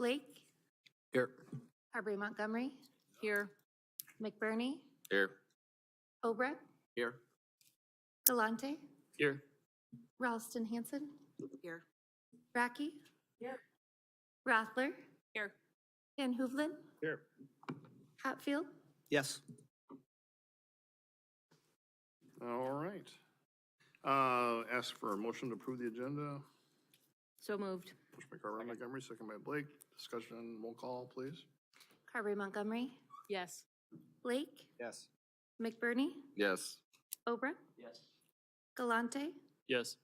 Blake, Here. Carberry Montgomery, Here. McBurney, Here. Obrecht, Here. Galante, Here. Ralston Hanson, Here. Racky, Here. Rothler, Here. Van Hoevelen, Here. Hatfield. Yes. All right. Ask for a motion to approve the agenda. So moved. Motion by Carberry Montgomery, second by Blake. Discussion, roll call, please. Carberry Montgomery, Yes. Blake, Yes. McBurney, Yes. Obrecht, Yes. Galante, Yes.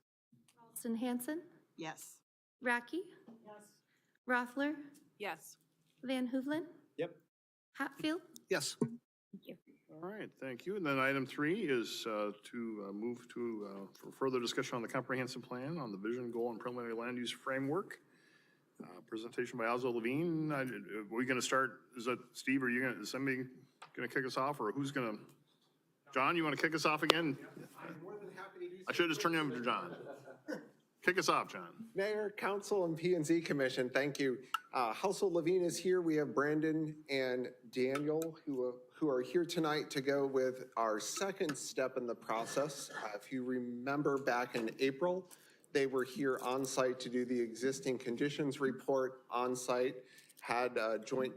Ralston Hanson, Yes. Racky, Yes. Rothler, Yes. Van Hoevelen, Yep. Hatfield. Yes. Thank you. All right, thank you. And then item 3 is to move to, for further discussion on the comprehensive plan on the vision, goal, and preliminary land use framework. Presentation by Alzo Levine. Are we going to start, is that Steve, are you going to, is somebody going to kick us off, or who's going to? John, you want to kick us off again? I'm more than happy to do so. I should have just turned it over to John. Kick us off, John. Mayor, Council, and P&Z Commission, thank you. Household Levine is here. We have Brandon and Daniel who are here tonight to go with our second step in the process. If you remember back in April, they were here on site to do the existing conditions report on site, had a joint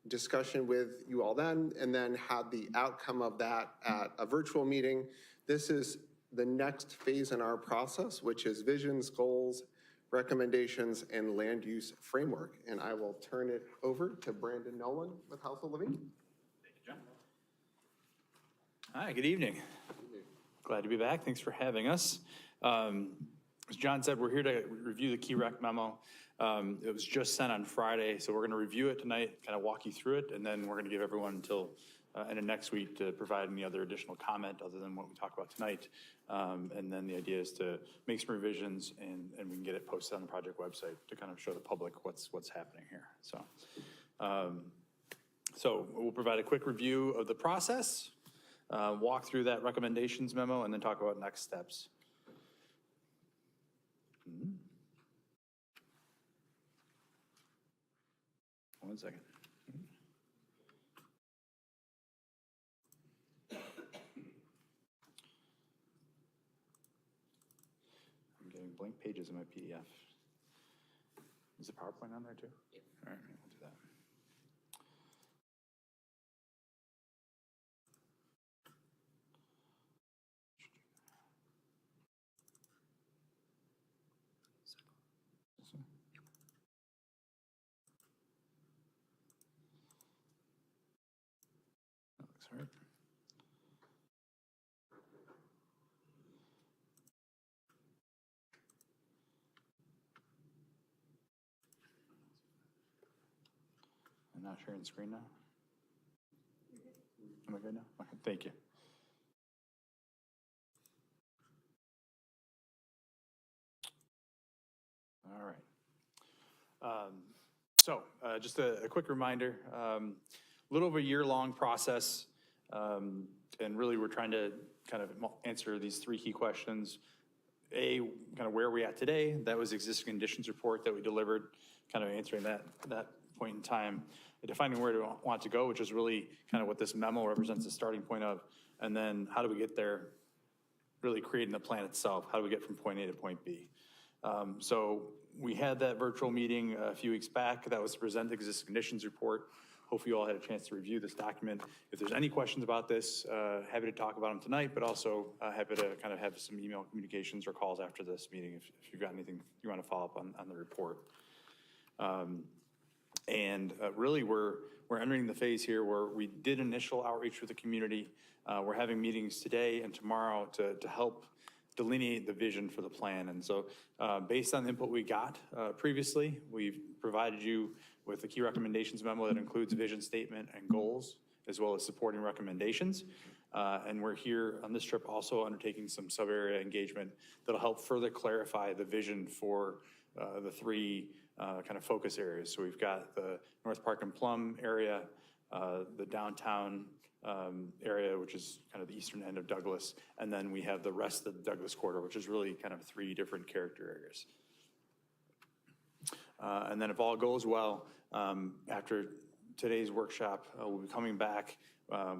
discussion with you all then, and then had the outcome of that at a virtual meeting. This is the next phase in our process, which is visions, goals, recommendations, and land use framework. And I will turn it over to Brandon Nolan with Household Living. Thank you, John. Hi, good evening. Glad to be back. Thanks for having us. As John said, we're here to review the key rec memo. It was just sent on Friday, so we're going to review it tonight, kind of walk you through it, and then we're going to give everyone until end of next week to provide any other additional comment other than what we talked about tonight. And then the idea is to make some revisions and we can get it posted on the project website to kind of show the public what's happening here. So we'll provide a quick review of the process, walk through that recommendations memo, and then talk about next steps. One second. I'm getting blank pages in my PDF. Is the PowerPoint on there too? Yep. All right, we'll do that. That looks right. I'm not sharing the screen now. Am I good now? Okay, thank you. All right. Just a quick reminder, a little over a year-long process, and really we're trying to kind of answer these 3 key questions. A, kind of where are we at today? That was existing conditions report that we delivered, kind of answering that point in time. Defining where we want to go, which is really kind of what this memo represents the starting point of. And then how do we get there? Really creating the plan itself. How do we get from point A to point B? So we had that virtual meeting a few weeks back. That was to present the existing conditions report. Hopefully you all had a chance to review this document. If there's any questions about this, happy to talk about them tonight, but also happy to kind of have some email communications or calls after this meeting if you've got anything you want to follow up on the report. Really we're entering the phase here where we did initial outreach with the community. We're having meetings today and tomorrow to help delineate the vision for the plan. And so based on the input we got previously, we've provided you with the key recommendations memo that includes a vision statement and goals, as well as supporting recommendations. And we're here on this trip also undertaking some sub-area engagement that'll help further clarify the vision for the 3 kind of focus areas. So we've got the North Park and Plum area, the downtown area, which is kind of the eastern end of Douglas, and then we have the rest of the Douglas corridor, which is really kind of 3 different character areas. And then if all goes well, After today's workshop, we'll be coming back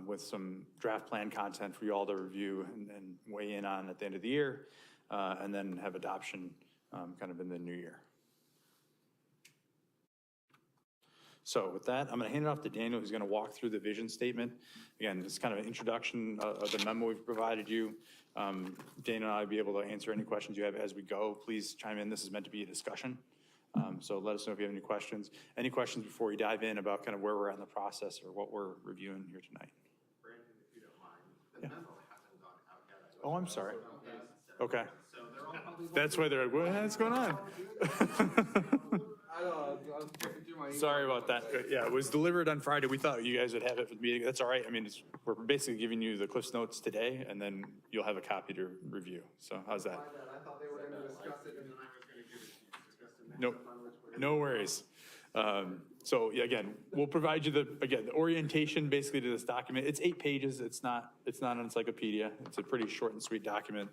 with some draft plan content for you all to review and weigh in on at the end of the year, and then have adoption kind of in the new year. So with that, I'm going to hand it off to Daniel, who's going to walk through the vision statement. Again, it's kind of an introduction of the memo we've provided you. Daniel and I will be able to answer any questions you have as we go. Please chime in. This is meant to be a discussion. So let us know if you have any questions. Any questions before we dive in about kind of where we're at in the process or what we're reviewing here tonight? Brandon, if you don't mind, the memo hasn't gone out yet. Oh, I'm sorry. Okay. That's why they're like, what's going on? I was flipping through my Sorry about that. Yeah, it was delivered on Friday. We thought you guys would have it for the meeting. That's all right. I mean, we're basically giving you the Cliffs Notes today, and then you'll have a copy to review. So how's that? I thought they were going to discuss it, and then I was going to give it to you. Discuss it next Nope. on which we're No worries. So yeah, again, we'll provide you the orientation basically to this document. It's 8 pages. It's not an encyclopedia. It's a pretty short and sweet document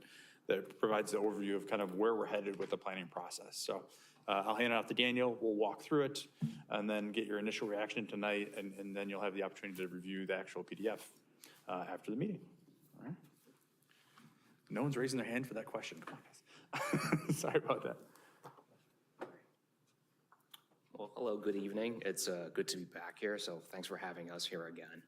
that provides the overview of kind of where we're headed with the planning process. So I'll hand it off to Daniel. We'll walk through it and then get your initial reaction tonight, and then you'll have the opportunity to review the actual PDF after the meeting. All right. No one's raising their hand for that question. Come on, guys. Sorry about that. Well, hello, good evening. It's good to be back here, so thanks for having us here again.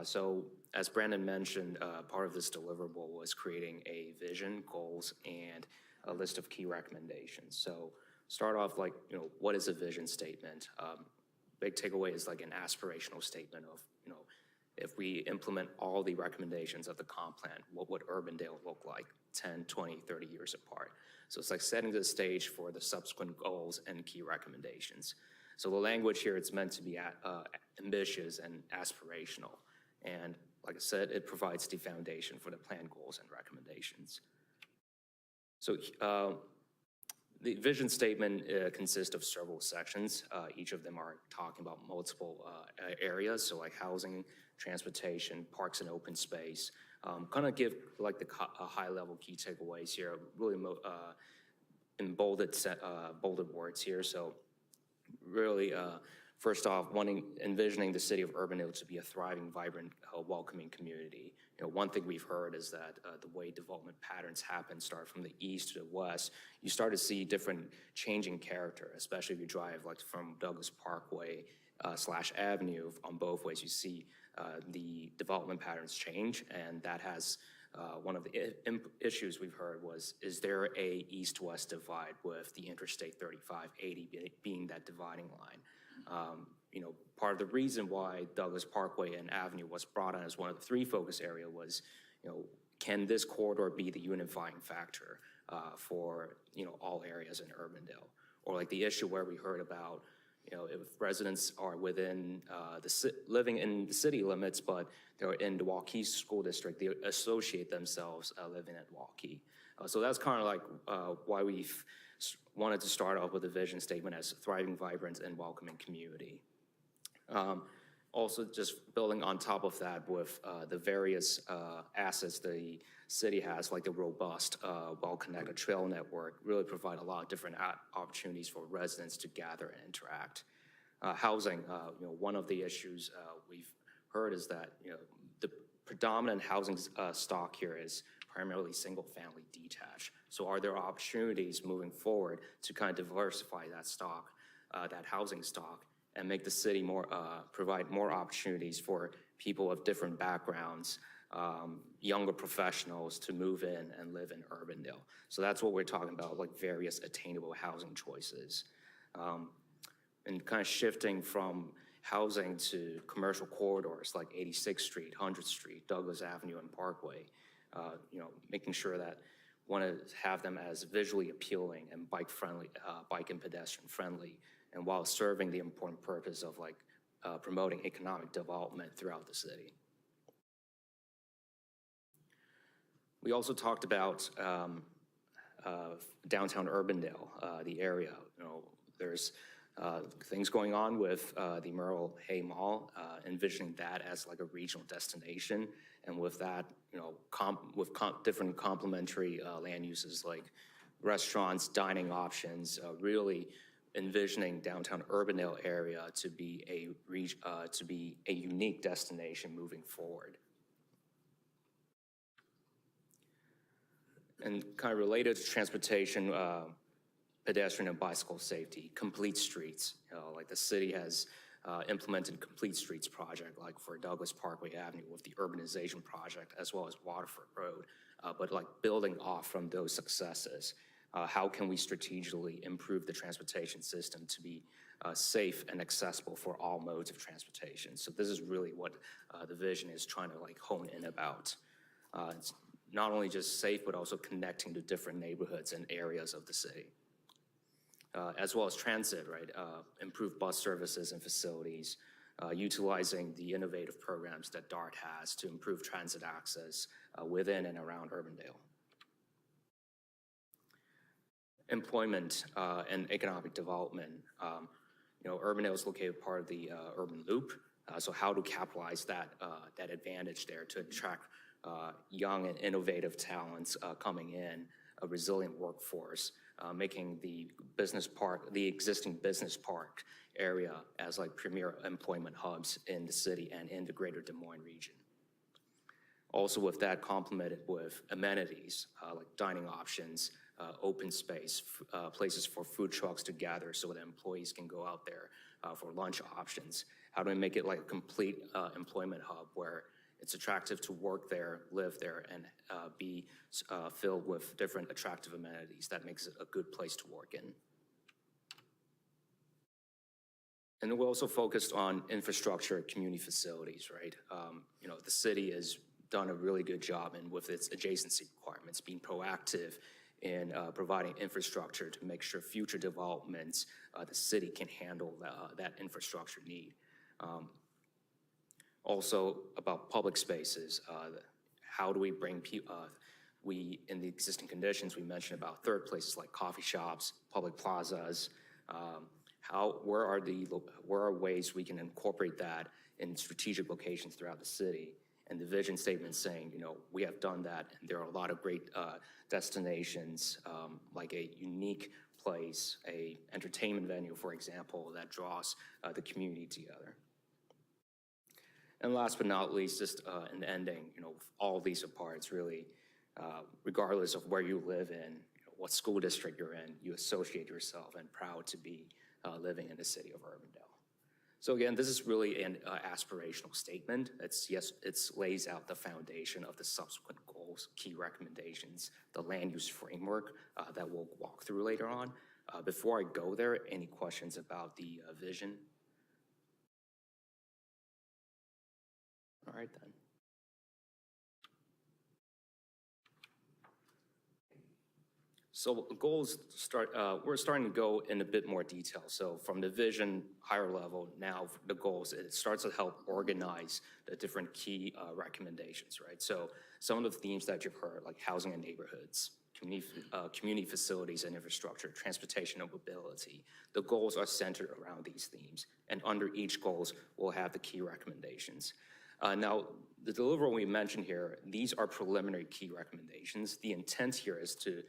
So as Brandon mentioned, part of this deliverable was creating a vision, goals, and a list of key recommendations. So start off like, what is a vision statement? Big takeaway is like an aspirational statement of, if we implement all the recommendations of the comp plan, what would Urbandale look like 10, 20, 30 years apart? So it's like setting the stage for the subsequent goals and key recommendations. So the language here, it's meant to be ambitious and aspirational. And like I said, it provides the foundation for the plan goals and recommendations. So the vision statement consists of several sections. Each of them are talking about multiple areas, so like housing, transportation, parks and open space. Kind of give like the high-level key takeaways here, really in bolded words here. So really, first off, envisioning the city of Urbandale to be a thriving, vibrant, welcoming community. One thing we've heard is that the way development patterns happen start from the east to the west. You start to see different changing character, especially if you drive like from Douglas Parkway / Avenue on both ways. You see the development patterns change, and that has one of the issues we've heard was, is there a east-west divide with the Interstate 3580 being that dividing line? Part of the reason why Douglas Parkway and Avenue was brought on as one of the 3 focus area was, can this corridor be the unifying factor for, all areas in Urbandale? Or like the issue where we heard about, if residents are within living in the city limits, but they're in the Waukee School District, they associate themselves living at Waukee. So that's kind of like why we've wanted to start off with a vision statement as a thriving, vibrant, and welcoming community. Also, just building on top of that with the various assets the city has, like the robust, well-connected trail network, really provide a lot of different opportunities for residents to gather and interact. Housing, one of the issues we've heard is that, the predominant housing stock here is primarily single-family detached. So are there opportunities moving forward to kind of diversify that stock, that housing stock, and make the city more, provide more opportunities for people of different backgrounds, younger professionals to move in and live in Urbandale. So that's what we're talking about, like various attainable housing choices. And kind of shifting from housing to commercial corridors like 86th Street, 100th Street, Douglas Avenue, and Parkway. Making sure that want to have them as visually appealing and bike-friendly, bike and pedestrian-friendly, and while serving the important purpose of like promoting economic development throughout the city. We also talked about downtown Urbandale, the area. There's things going on with the Merle Hay Mall, envisioning that as like a regional destination, and with that, different complementary land uses like restaurants, dining options, really envisioning downtown Urbandale area to be a unique destination moving forward. And kind of related to transportation, pedestrian and bicycle safety, complete streets. Like the city has implemented complete streets project, like for Douglas Parkway Avenue with the urbanization project, as well as Waterford Road. But like building off from those successes, how can we strategically improve the transportation system to be safe and accessible for all modes of transportation? So this is really what the vision is trying to like hone in about. It's not only just safe, but also connecting to different neighborhoods and areas of the city. As well as transit, right? Improve bus services and facilities, utilizing the innovative programs that DART has to improve transit access within and around Urbandale. Employment and economic development. Urbandale is located part of the urban loop. So how to capitalize that advantage there to attract young and innovative talents coming in, a resilient workforce, making the existing business park area as like premier employment hubs in the city and in the greater Des Moines region. Also with that complemented with amenities like dining options, open space, places for food trucks to gather so that employees can go out there for lunch options. How do we make it like a complete employment hub where it's attractive to work there, live there, and be filled with different attractive amenities that makes it a good place to work in. And we're also focused on infrastructure, community facilities, right? The city has done a really good job in with its adjacency requirements, being proactive in providing infrastructure to make sure future developments, the city can handle that infrastructure need. Also about public spaces, how do we bring people, in the existing conditions, we mentioned about third places like coffee shops, public plazas, where are ways we can incorporate that in strategic locations throughout the city? And the vision statement saying, we have done that, and there are a lot of great destinations, like a unique place, a entertainment venue, for example, that draws the community together. And last but not least, just in ending, all these parts really, regardless of where you live in, what school district you're in, you associate yourself and proud to be living in the city of Urbandale. So again, this is really an aspirational statement. It lays out the foundation of the subsequent goals, key recommendations, the land use framework that we'll walk through later on. Before I go there, any questions about the vision? All right then. So goals we're starting to go in a bit more detail. So from the vision, higher level, now the goals, it starts to help organize the different key recommendations, right? So some of the themes that you've heard, like housing and neighborhoods, community facilities and infrastructure, transportation and mobility, the goals are centered around these themes. And under each goals, we'll have the key recommendations. Now, the deliverable we mentioned here, these are preliminary key recommendations. The intent here is to,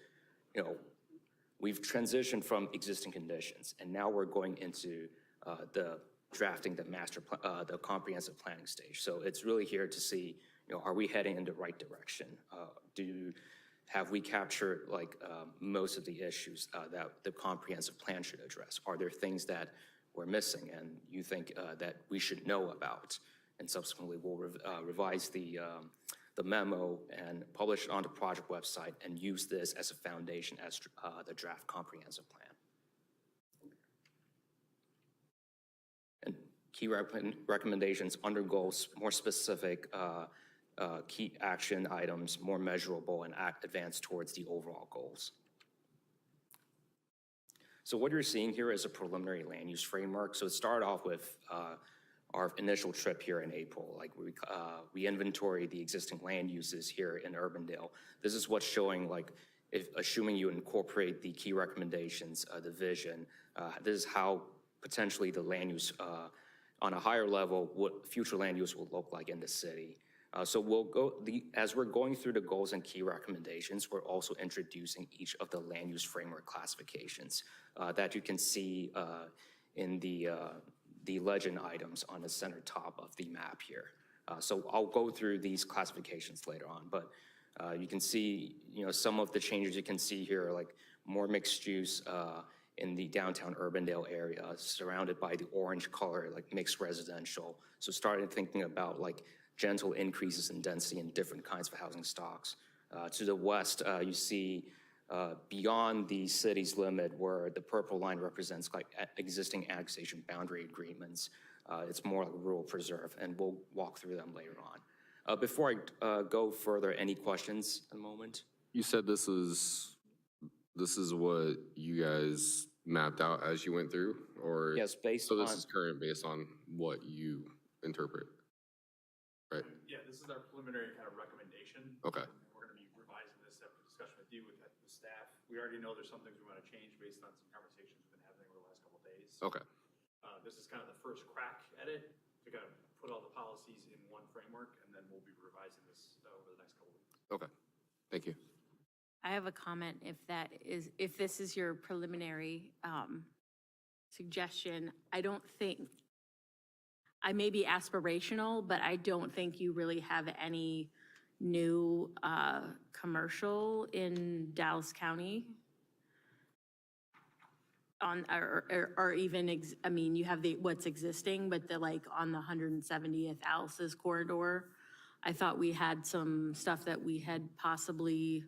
we've transitioned from existing conditions, and now we're going into the drafting the comprehensive planning stage. So it's really here to see, are we heading in the right direction? Have we captured most of the issues that the comprehensive plan should address? Are there things that we're missing and you think that we should know about? And subsequently, we'll revise the memo and publish it on the project website and use this as a foundation as the draft comprehensive plan. And key recommendations under goals, more specific key action items, more measurable and advance towards the overall goals. So what you're seeing here is a preliminary land use framework. So it started off with our initial trip here in April. Like we inventory the existing land uses here in Urbandale. This is what's showing, like, assuming you incorporate the key recommendations, the vision, this is how potentially the land use on a higher level, what future land use will look like in the city. So as we're going through the goals and key recommendations, we're also introducing each of the land use framework classifications that you can see in the legend items on the center top of the map here. So I'll go through these classifications later on, but you can see, some of the changes you can see here, like more mixed use in the downtown Urbandale area, surrounded by the orange color, like mixed residential. So started thinking about like gentle increases in density in different kinds of housing stocks. To the west, you see beyond the city's limit where the purple line represents like existing annexation boundary agreements. It's more like rural preserve, and we'll walk through them later on. Before I go further, any questions at the moment? You said this is what you guys mapped out as you went through, or? Yes, based So this on- is current based on what you interpret, right? Yeah, this is our preliminary kind of recommendation. Okay. And we're going to be revising this after discussion with you, with the staff. We already know there's some things we want to change based on some conversations we've been having over the last couple of days. Okay. This is kind of the first crack at it, to kind of put all the policies in one framework, and then we'll be revising this over the next couple of weeks. Okay. Thank you. I have a comment if this is your preliminary suggestion. I may be aspirational, but I don't think you really have any new commercial in Dallas County. Or even, you have what's existing, but on the 170th Alice's corridor, I thought we had some stuff that we had possibly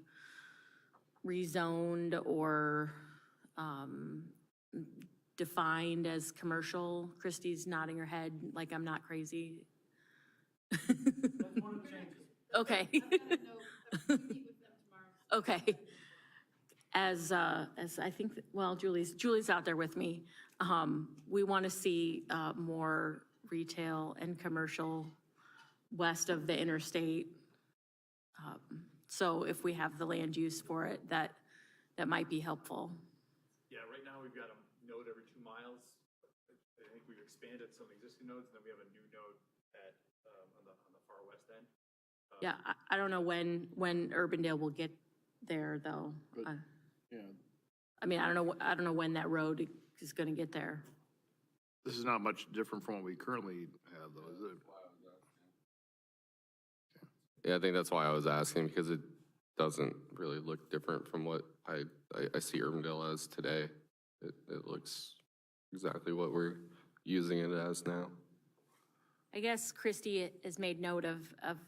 rezoned or defined as commercial. Christie's nodding her head like I'm not crazy. Okay. Okay. As I think, well, Julie's out there with me. We want to see more retail and commercial west of the interstate. So if we have the land use for it, that might be helpful. Yeah, right now we've got a node every 2 miles. I think we've expanded some existing nodes, and then we have a new node on the far west end. Yeah, I don't know when Urbandale will get there, though. Yeah, I don't know when that road is going to get there. this is not much different from what we currently have, though, is it? Yeah, I think that's why I was asking, because it doesn't really look different from what I see Urbandale as today. It looks exactly what we're using it as now. I guess Christie has made note of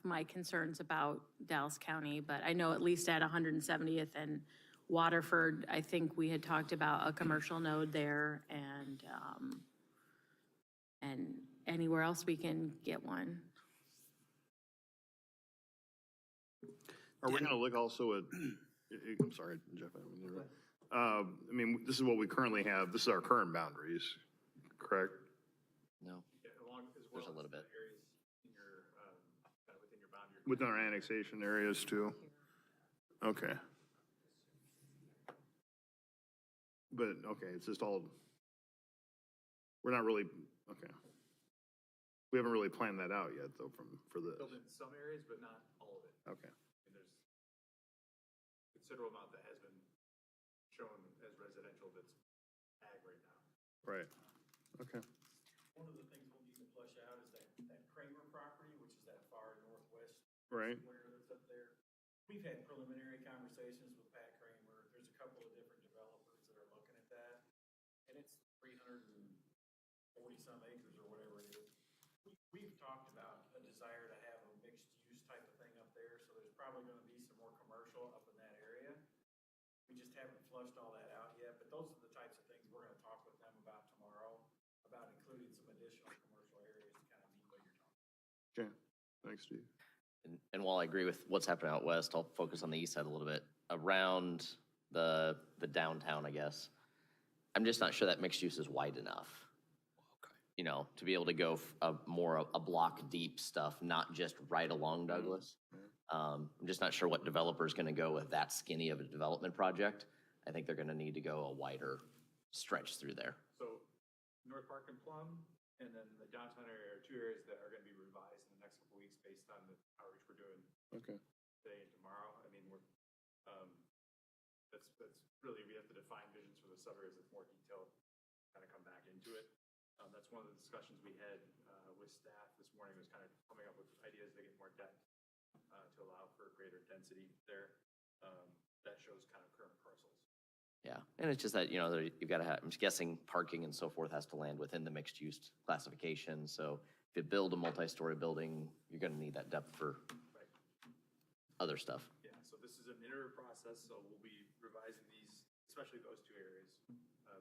my concerns about Dallas County, but I know at least at 170th and Waterford, I think we had talked about a commercial node there, and anywhere else we can get one. Are we going to look also at, I'm sorry, Jeff, I didn't mean to interrupt. This is what we currently have, this is our current boundaries, correct? No, Yeah, as well there's a little bit. Areas in your, kind of within your boundary. Within our annexation areas too? Okay. But, okay, it's just all, we're not really, okay. We haven't really planned that out yet, though, for this. Built in some areas, but not all of it. Okay. And there's a considerable amount that has been shown as residential that's ag right now. Right, okay. One of the things we'll need to flush out is that Kramer property, which is that far northwest Right. square that's up there. We've had preliminary conversations with Pat Kramer. There's a couple of different developers that are looking at that. And it's 340-some acres or whatever it is. We've talked about a desire to have a mixed-use type of thing up there, so there's probably going to be some more commercial up in that area. We just haven't flushed all that out yet, but those are the types of things we're going to talk with them about tomorrow, about including some additional commercial areas to kind of meet what you're talking about. Okay, thanks, Steve. And while I agree with what's happening out west, I'll focus on the east side a little bit. Around the downtown, I guess, I'm just not sure that mixed use is wide enough. To be able to go a block deep stuff, not just right along Douglas. I'm just not sure what developer is going to go with that skinny of a development project. I think they're going to need to go a wider stretch through there. So North Park and Plum, and then the downtown area are 2 areas that are going to be revised in the next couple of weeks based on the outreach we're doing Okay. today and tomorrow. I mean, that's really, we have to define visions for the suburbs with more detail, kind of come back into it. That's one of the discussions we had with staff this morning, was kind of coming up with ideas to get more depth to allow for greater density there. That shows kind of current parcels. Yeah, and it's just that, you know, you've got to have, I'm just guessing parking and so forth has to land within the mixed use classification. So if you build a multi-story building, you're going to need that depth for other stuff. Yeah, so this is an iterative process, so we'll be revising these, especially those two areas,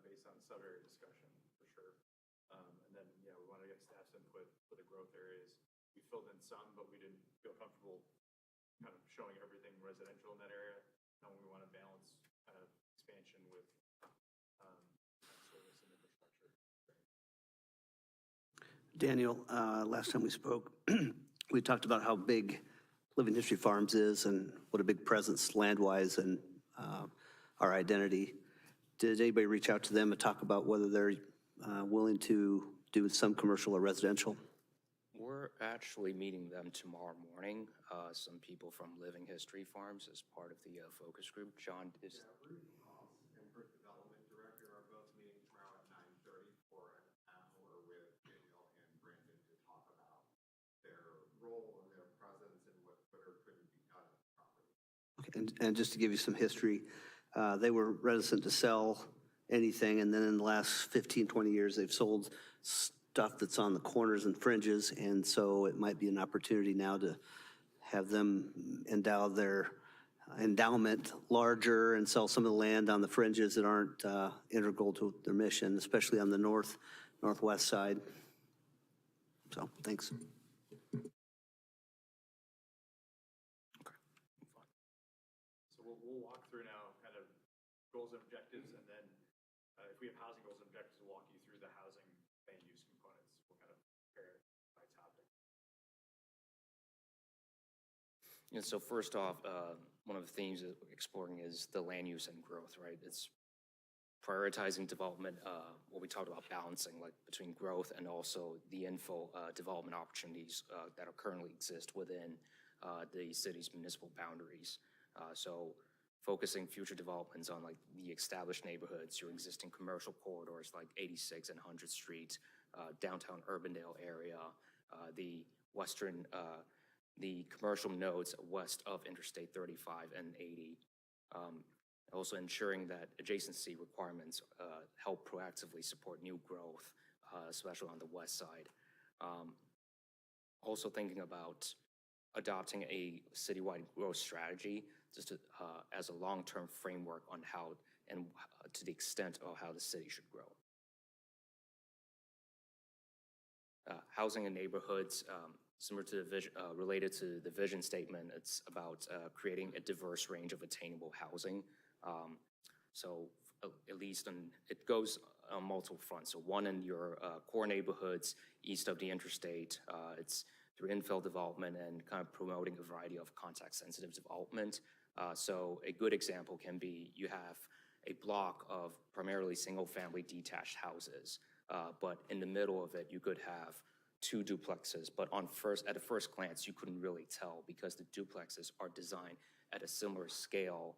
based on the sub-area discussion, for sure. And then, yeah, we want to get staff's input for the growth areas. We filled in some, but we didn't feel comfortable kind of showing everything residential in that area. And we want to balance kind of expansion with service and infrastructure. Daniel, last time we spoke, we talked about how big Living History Farms is and what a big presence land-wise and our identity. Did anybody reach out to them and talk about whether they're willing to do some commercial or residential? We're actually meeting them tomorrow morning, some people from Living History Farms as part of the focus group. John is. Ruth Haas and her development director are both meeting tomorrow at 9:30 for an hour with Daniel and Brandon to talk about their role and their presence and what could or couldn't be done on the property. Okay, and just to give you some history, they were reticent to sell anything, and then in the last 15, 20 years, they've sold stuff that's on the corners and fringes, and so it might be an opportunity now to have them endow their endowment larger and sell some of the land on the fringes that aren't integral to their mission, especially on the northwest side. So, thanks. So we'll walk through now kind of goals and objectives, and then if we have housing goals and objectives, we'll walk you through the housing land use components. We'll kind of compare it by topic. And so first off, one of the themes that we're exploring is the land use and growth, right? It's prioritizing development, what we talked about balancing, like between growth and also the infill development opportunities that are currently exist within the city's municipal boundaries. So focusing future developments on like the established neighborhoods, your existing commercial corridors like 86 and 100th Street, downtown Urbandale area, the western, the commercial nodes west of Interstate 35 and 80. Also ensuring that adjacency requirements help proactively support new growth, especially on the west side. Also thinking about adopting a citywide growth strategy just to, as a long-term framework on how and to the extent of how the city should grow. Housing and neighborhoods, similar to the vision, related to the vision statement, it's about creating a diverse range of attainable housing. So at least it goes on multiple fronts. So one in your core neighborhoods east of the interstate, it's through infill development and kind of promoting a variety of context-sensitive development. So a good example can be you have a block of primarily single-family detached houses, but in the middle of it, you could have two duplexes, but at a first glance, you couldn't really tell because the duplexes are designed at a similar scale,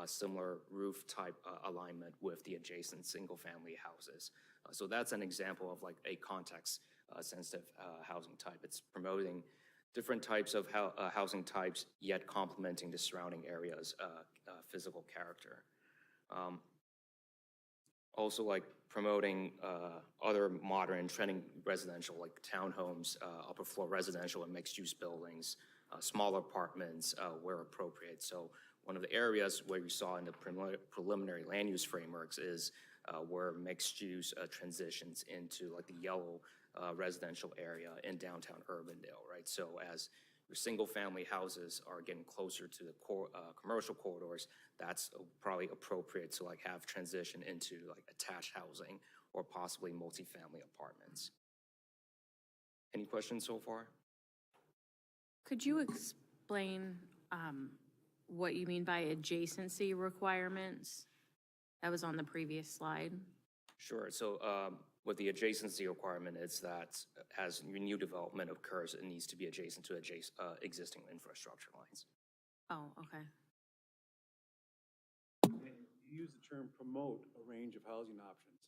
similar roof type alignment with the adjacent single-family houses. So that's an example of like a context-sensitive housing type. It's promoting different types of housing types, yet complementing the surrounding area's physical character. Also like promoting other modern trending residential like townhomes, upper floor residential and mixed use buildings, smaller apartments where appropriate. So one of the areas where we saw in the preliminary land use frameworks is where mixed use transitions into like the yellow residential area in downtown Urbandale, right? So as your single family houses are getting closer to the commercial corridors, that's probably appropriate to like have transition into like attached housing or possibly multifamily apartments. Any questions so far? Could you explain what you mean by adjacency requirements? That was on the previous slide. Sure. So What the adjacency requirement is that as new development occurs, it needs to be adjacent to existing infrastructure lines. Oh, okay. You use the term promote a range of housing options.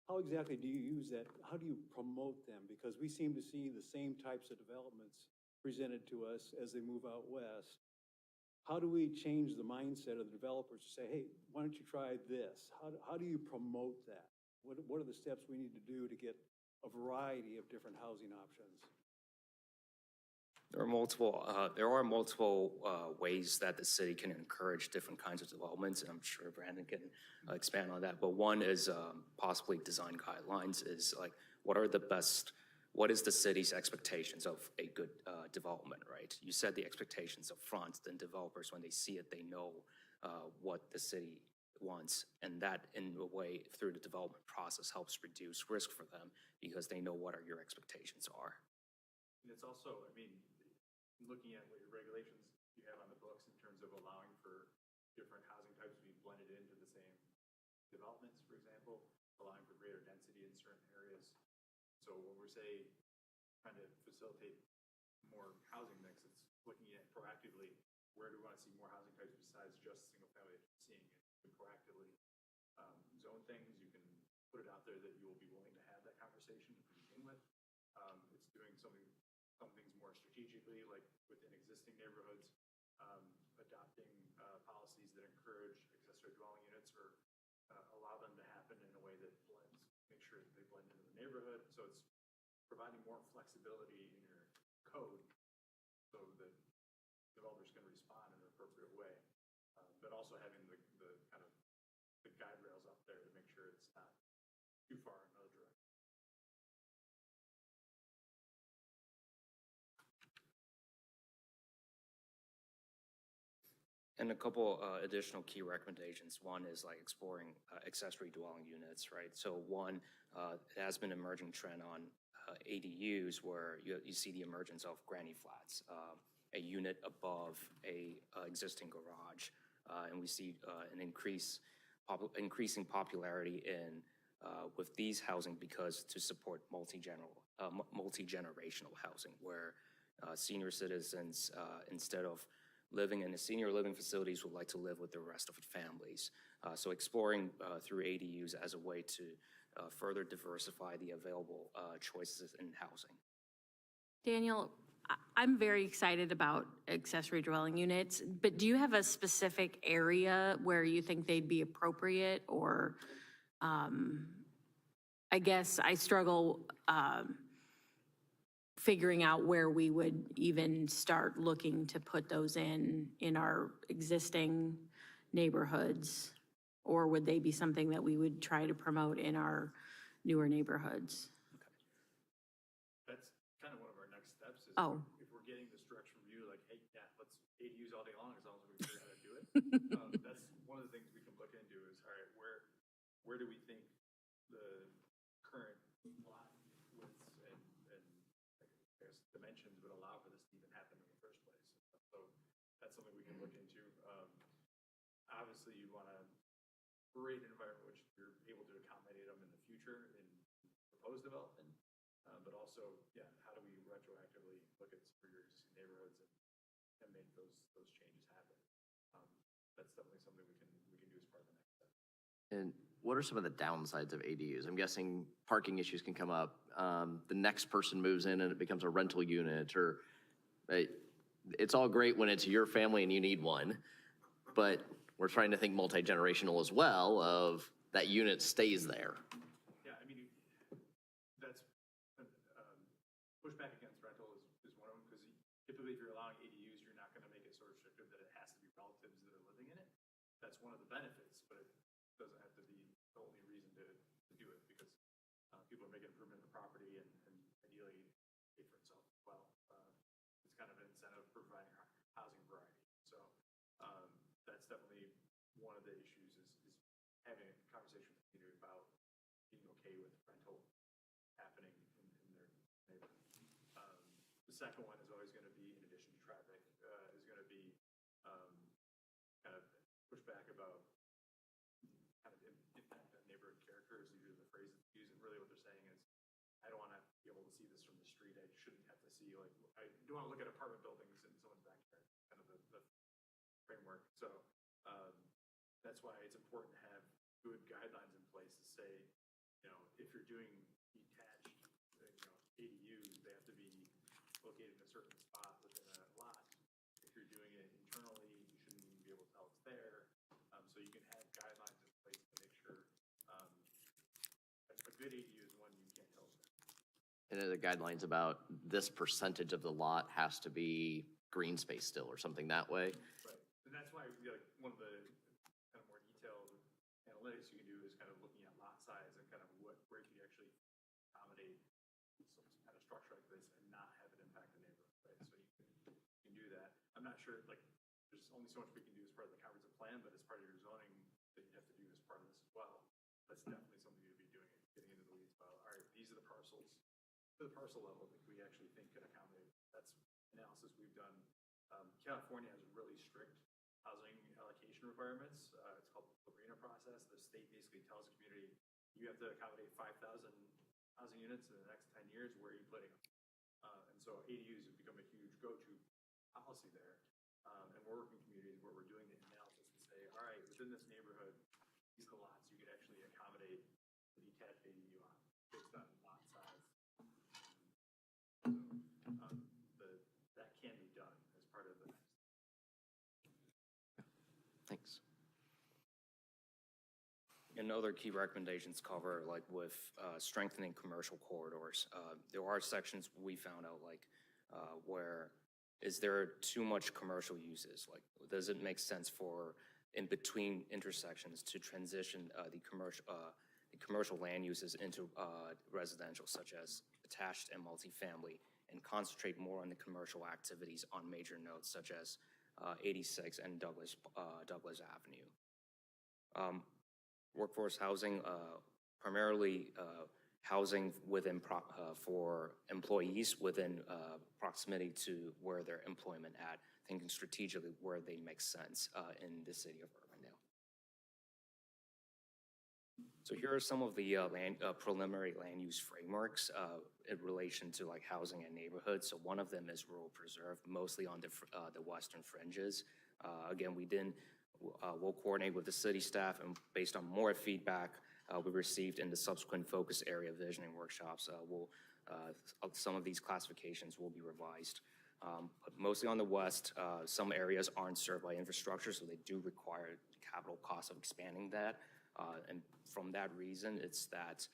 How exactly do you use that? How do you promote them? Because we seem to see the same types of developments presented to us as they move out west. How do we change the mindset of the developers to say, hey, why don't you try this? How do you promote that? What are the steps we need to do to get a variety of different housing options? There are multiple ways that the city can encourage different kinds of developments, and I'm sure Brandon can expand on that. But one is possibly design guidelines. Is like, what is the city's expectations of a good development, right? You set the expectations up front, then developers, when they see it, they know what the city wants, and that, in a way, through the development process, helps reduce risk for them because they know what your expectations are. And it's also, I mean, looking at what your regulations you have on the books in terms of allowing for different housing types to be blended into the same developments, for example, allowing for greater density in certain areas. So when we're trying to facilitate more housing mix, it's looking at proactively, where do we want to see more housing types besides just single family that you're seeing? You can proactively zone things. You can put it out there that you will be willing to have that conversation to begin with. It's doing some things more strategically, like within existing neighborhoods, adopting policies that encourage accessory dwelling units or allow them to happen in a way that blends, make sure that they blend into the neighborhood. So it's providing more flexibility in your code so that developers can respond in an appropriate way, but also having the kind of the guide rails up there to make sure it's not too far in another direction. And a couple additional key recommendations. One is like exploring accessory dwelling units, right? So one, it has been an emerging trend on ADUs where you see the emergence of granny flats, a unit above a existing garage. And we see an increasing popularity in with these housing because to support multi-generational housing where senior citizens, instead of living in the senior living facilities, would like to live with the rest of the families. So exploring through ADUs as a way to further diversify the available choices in housing. Daniel, I'm very excited about accessory dwelling units, but do you have a specific area where you think they'd be appropriate? Or I guess I struggle figuring out where we would even start looking to put those in our existing neighborhoods, or would they be something that we would try to promote in our newer neighborhoods? That's kind of one of our next steps is if we're getting this direction from you, like, hey, yeah, let's ADUs all day long as long as we figure out how to do it. That's one of the things we can look into is, all right, where do we think the current lot widths and I guess dimensions would allow for this to even happen in the first place. So that's something we can look into. Obviously, you want to create an environment which you're able to accommodate them in the future in proposed development, but also, yeah, how do we retroactively look at some of your existing neighborhoods and make those changes happen? That's definitely something we can do as part of the next step. And what are some of the downsides of ADUs? I'm guessing parking issues can come up. The next person moves in and it becomes a rental unit, or it's all great when it's your family and you need one, but we're trying to think multi-generational as well of that unit stays there. Yeah, I mean, that's pushback against rental is one of them, because typically if you're allowing ADUs, you're not going to make it so restrictive that it has to be relatives that are living in it. That's one of the benefits, but it doesn't have to be the only reason to do it, because people are making improvement in the property and ideally pay for itself as well. It's kind of an incentive for providing housing variety. So that's definitely one of the issues is having a conversation with the community about being okay with rental happening in their neighborhood. The second one is always going to be, in addition to traffic, is going to be kind of pushback about kind of impact on neighborhood character is usually the phrase that's used. And really what they're saying is see, like, I don't want to look at apartment buildings in someone's backyard, kind of the framework. So that's why it's important to have good guidelines in place to say, if you're doing detached, ADUs, they have to be located in a certain spot within a lot. If you're doing it internally, you shouldn't even be able to tell it's there. So you can have guidelines in place to make sure a good ADU is one you can't tell it's there. And are the guidelines about this percentage of the lot has to be green space still or something that way? Right, and that's why, one of the kind of more detailed analytics you can do is kind of looking at lot size and kind of where can you actually accommodate some kind of structure like this and not have it impact the neighborhood, right? So you can do that. I'm not sure, there's only so much we can do as part of the comprehensive plan, but as part of your zoning, that you have to do as part of this as well. That's definitely something you'd be doing, getting into the weeds about, all right, these are the parcels, to the parcel level that we actually think could accommodate. That's analysis we've done. California has really strict housing allocation requirements. It's called the Lorena process. The state basically tells the community, you have to accommodate 5,000 housing units in the next 10 years. Where are you putting them? And so ADUs have become a huge go-to policy there. And we're working in communities where we're doing the analysis to say, all right, within this neighborhood, these are the lots you could actually accommodate the detached ADU on based on lot size. So that can be done as part of the next. Thanks. And other key recommendations cover with strengthening commercial corridors. There are sections we found out where is there too much commercial uses? Does it make sense for in between intersections to transition the commercial land uses into residential, such as attached and multifamily, and concentrate more on the commercial activities on major nodes such as 86 and Douglas Avenue. Workforce housing, primarily housing within for employees within proximity to where their employment at, thinking strategically where they make sense in the city of Irvingdale. So here are some of the preliminary land use frameworks in relation to housing and neighborhoods. So one of them is rural preserve, mostly on the western fringes. Again, we'll coordinate with the city staff, and based on more feedback we received in the subsequent focus area visioning workshops, some of these classifications will be revised. But mostly on the west, some areas aren't served by infrastructure, so they do require capital costs of expanding that. And from that reason, it's that,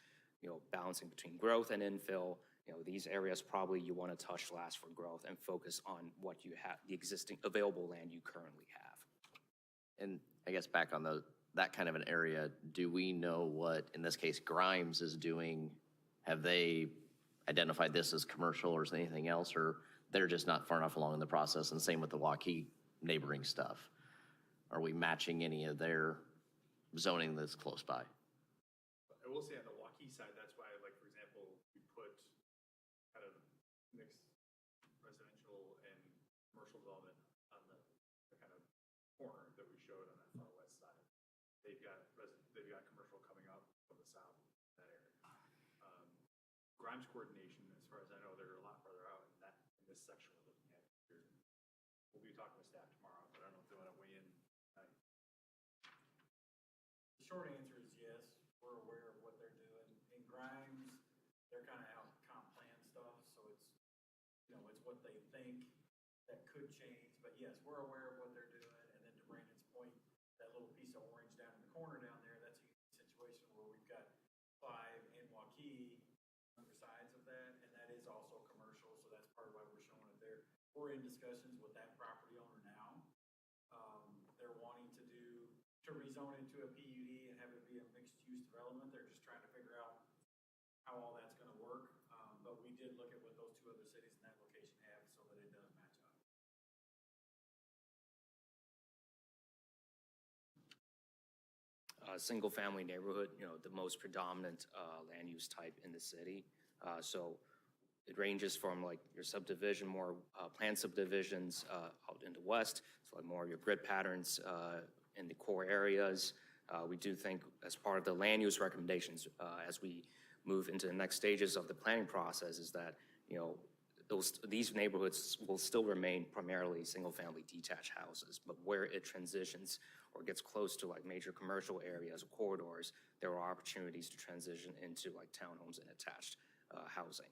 balancing between growth and infill. These areas probably you want to touch last for growth and focus on what you have, the existing available land you currently have. And I guess back on that kind of an area, do we know what, in this case, Grimes is doing? Have they identified this as commercial or is it anything else, or they're just not far enough along in the process? And same with the Waukee neighboring stuff. Are we matching any of their zoning that's close by? I will say on the Waukee side, that's why, for example, we put kind of mixed residential and commercial development on the kind of corner that we showed on that far west side. They've got commercial coming up from the south in that area. Grimes coordination, as far as I know, they're a lot farther out in this section we're looking at here. We'll be talking with staff tomorrow, but I don't know if they want to weigh in tonight. The short answer is yes, we're aware of what they're doing. In Grimes, they're kind of out comp plan stuff, so it's what they think that could change. But yes, we're aware of what they're doing. And then to Brandon's point, that little piece of orange down in the corner down there, that's a situation where we've got Clive and Waukee on the sides of that, and that is also commercial, so that's part of why we're showing it there. We're in discussions with that property owner now. They're wanting to rezone it to a PUD and have it be a mixed-use development. They're just trying to figure out how all that's going to work. But we did look at what those two other cities in that location have so that it does match up. Single-family neighborhood, the most predominant land use type in the city. So it ranges from your subdivision, more planned subdivisions out in the west, so more of your grid patterns in the core areas. We do think as part of the land use recommendations as we move into the next stages of the planning process is that, these neighborhoods will still remain primarily single-family detached houses, but where it transitions or gets close to like major commercial areas or corridors, there are opportunities to transition into like townhomes and attached housing.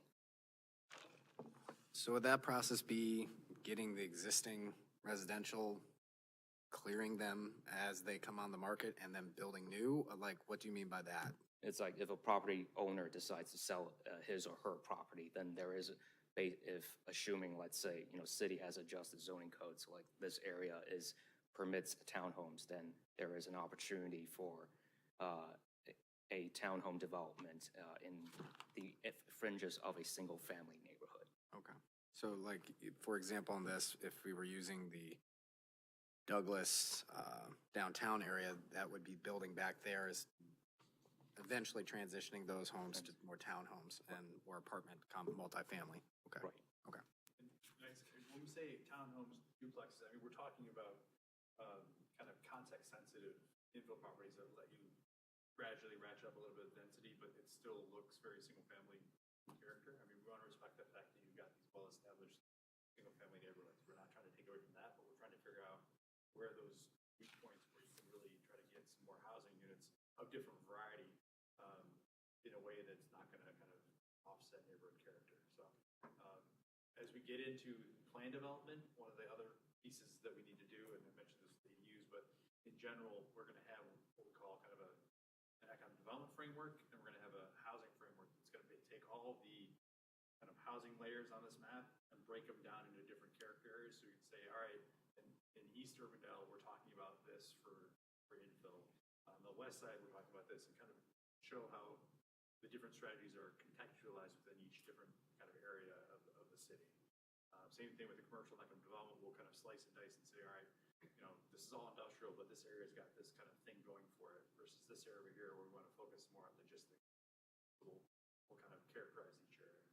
So would that process be getting the existing residential, clearing them as they come on the market and then building new? Like, what do you mean by that? It's like if a property owner decides to sell his or her property, then there is, if assuming, let's say, city has adjusted zoning codes, like this area permits townhomes, then there is an opportunity for a townhome development in the fringes of a single-family neighborhood. Okay. So like, for example, in this, if we were using the Douglas downtown area, that would be building back there is eventually transitioning those homes to more townhomes and more apartment, multifamily. Okay. Right. Okay. When we say townhomes, duplexes, I mean, we're talking about kind of context-sensitive infill properties that let you gradually ratchet up a little bit of density, but it still looks very single-family character. I mean, we want to respect the fact that you've got these well-established single-family neighborhoods. We're not trying to take away from that, but we're trying to figure out where those weak points where you can really try to get some more housing units of different variety in a way that's not going to kind of offset neighborhood character. So as we get into plan development, one of the other pieces that we need to do, and I mentioned this with ADUs, but in general, we're going to have what we call kind of an economic development framework, and we're going to have a housing framework that's going to take all of the kind of housing layers on this map and break them down into different character areas. So you can say, all right, in East Urbandale, we're talking about this for infill. On the west side, we're talking about this, and kind of show how the different strategies are contextualized within each different kind of area of the city. Same thing with the commercial and economic development. We'll kind of slice and dice and say, all right, this is all industrial, but this area's got this kind of thing going for it versus this area over here where we want to focus more on logistics. We'll kind of characterize each area.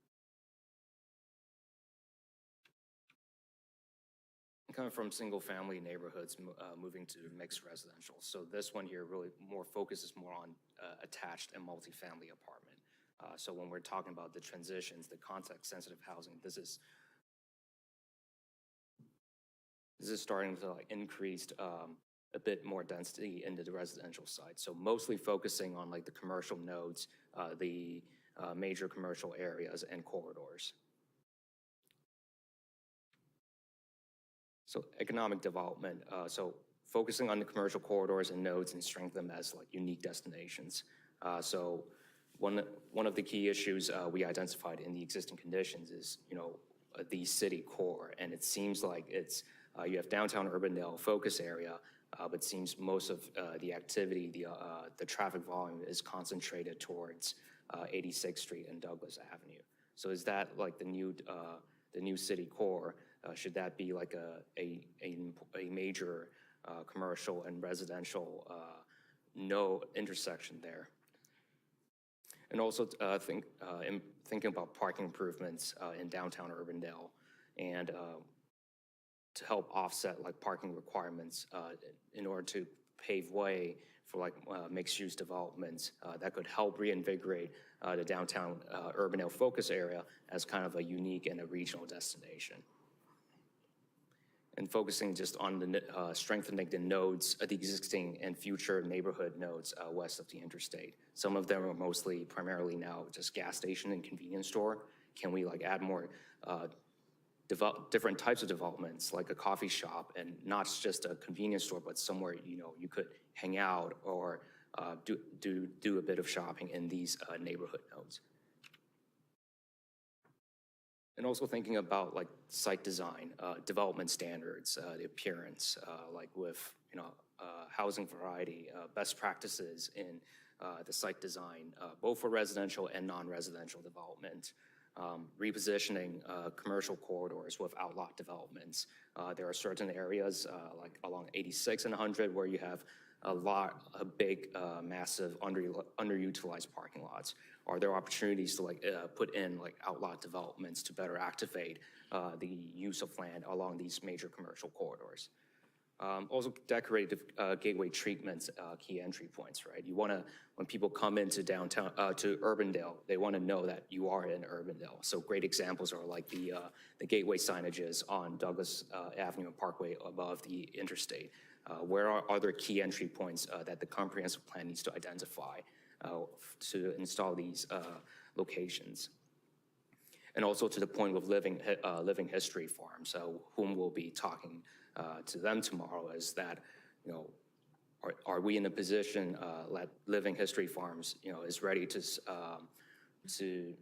Coming from single-family neighborhoods, moving to mixed residential. So this one here really focuses more on attached and multifamily apartment. So when we're talking about the transitions, the context-sensitive housing, this is starting to like increase a bit more density into the residential side. So mostly focusing on like the commercial nodes, the major commercial areas and corridors. So economic development, so focusing on the commercial corridors and nodes and strengthen them as like unique destinations. So one of the key issues we identified in the existing conditions is, the city core, and it seems like it's, you have downtown Urbandale focus area, but seems most of the activity, the traffic volume is concentrated towards 86th Street and Douglas Avenue. So is that like the new city core? Should that be like a major commercial and residential intersection there? And also thinking about parking improvements in downtown Urbandale and to help offset like parking requirements in order to pave way for like mixed-use developments that could help reinvigorate the downtown Urbandale focus area as kind of a unique and a regional destination. And focusing just on the strengthening the nodes, the existing and future neighborhood nodes west of the interstate. Some of them are primarily now just gas station and convenience store. Can we like add more different types of developments, like a coffee shop, and not just a convenience store, but somewhere you could hang out or do a bit of shopping in these neighborhood nodes. And also thinking about like site design, development standards, the appearance, like with housing variety, best practices in the site design, both for residential and non-residential development. Repositioning commercial corridors with outlot developments. There are certain areas like along 86 and 100 where you have a big, massive underutilized parking lots. Are there opportunities to like put in like outlot developments to better activate the use of land along these major commercial corridors? Also decorated gateway treatments, key entry points, right? You want to, when people come into downtown, to Urbandale, they want to know that you are in Urbandale. So great examples are like the gateway signages on Douglas Avenue and Parkway above the interstate. Where are other key entry points that the comprehensive plan needs to identify to install these locations? And also to the point of living history farm. So whom we'll be talking to them tomorrow is that, you know, are we in a position that Living History Farms, you know, is ready to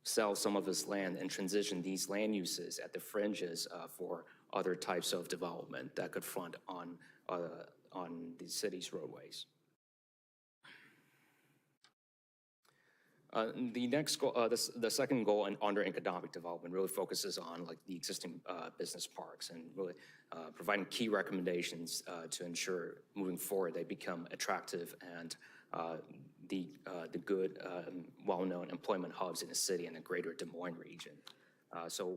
sell some of this land and transition these land uses at the fringes for other types of development that could front on the city's roadways. The next goal, the second goal under economic development really focuses on like the existing business parks and really providing key recommendations to ensure moving forward they become attractive and the good, well-known employment hubs in the city and the greater Des Moines region. So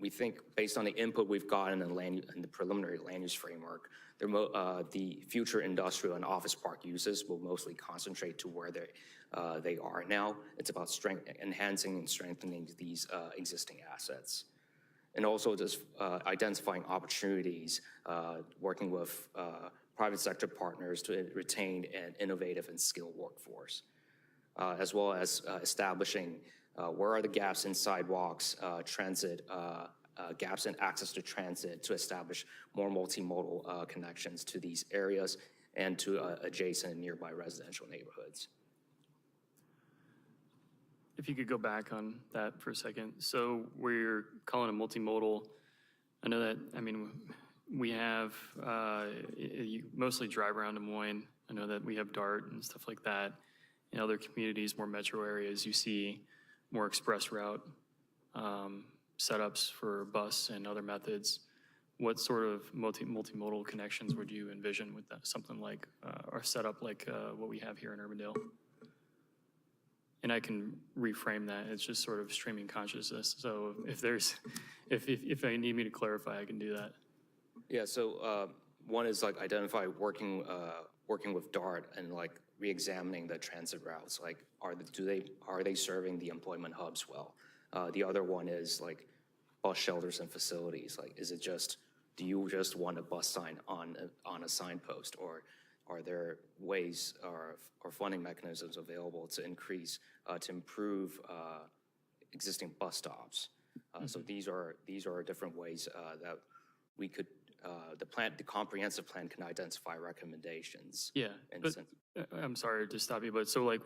we think based on the input we've gotten in the preliminary land use framework, the future industrial and office park uses will mostly concentrate to where they are now. It's about enhancing and strengthening these existing assets. And also just identifying opportunities, working with private sector partners to retain an innovative and skilled workforce, as well as establishing where are the gaps in sidewalks, transit, gaps in access to transit to establish more multimodal connections to these areas and to adjacent and nearby residential neighborhoods. If you could go back on that for a second. So we're calling it multimodal. I know that, I mean, we have, you mostly drive around Des Moines. I know that we have DART and stuff like that. In other communities, more metro areas, you see more express route setups for bus and other methods. What sort of multimodal connections would you envision with that, something like, or setup like what we have here in Urbandale? And I can reframe that. It's just sort of streaming consciousness. So if I need me to clarify, I can do that. Yeah. So one is like identify working with DART and like re-examining the transit routes. Like, are they serving the employment hubs well? The other one is like bus shelters and facilities. Like, do you just want a bus sign on a signpost, or are there ways or funding mechanisms available to improve existing bus stops? So these are different ways that we could, the comprehensive plan can identify recommendations. Yeah, but I'm sorry to stop you, but so like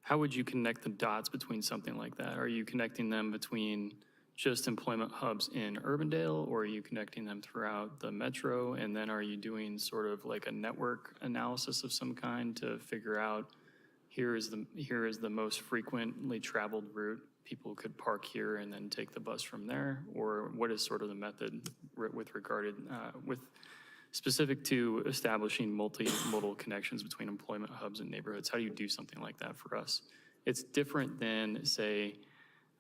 how would you connect the dots between something like that? Are you connecting them between just employment hubs in Urbandale, or are you connecting them throughout the metro? And then are you doing sort of like a network analysis of some kind to figure out here is the most frequently traveled route? People could park here and then take the bus from there? Or what is sort of the method with specific to establishing multimodal connections between employment hubs and neighborhoods? How do you do something like that for us? It's different than, say,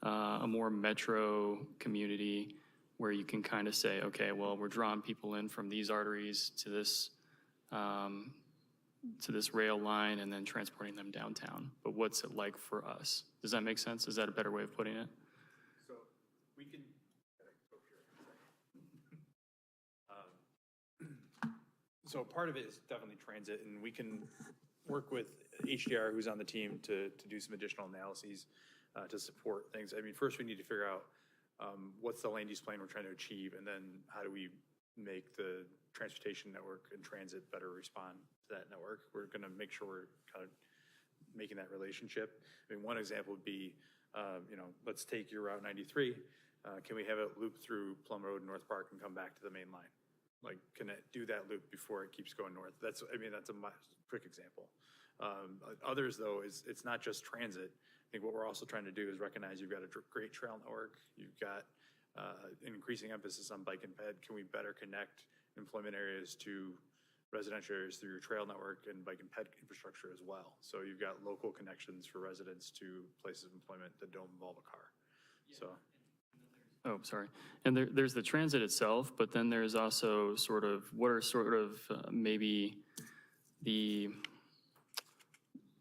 a more metro community where you can kind of say, okay, well, we're drawing people in from these arteries to this rail line and then transporting them downtown. But what's it like for us? Does that make sense? Is that a better way of putting it? So we can, so part of it is definitely transit, and we can work with HDR, who's on the team, to do some additional analyses to support things. I mean, first we need to figure out what's the land use plan we're trying to achieve, and then how do we make the transportation network and transit better respond to that network. We're going to make sure we're kind of making that relationship. I mean, one example would be, let's take your Route 93. Can we have it loop through Plum Road and North Park and come back to the main line? Like, can it do that loop before it keeps going north? That's a quick example. Others, though, it's not just transit. I think what we're also trying to do is recognize you've got a great trail network. You've got an increasing emphasis on bike and ped. Can we better connect employment areas to residential areas through your trail network and bike and ped infrastructure as well? So you've got local connections for residents to places of employment that don't involve a car. Yeah. So. Oh, sorry. And there's the transit itself, but then there's also sort of, what are sort of maybe the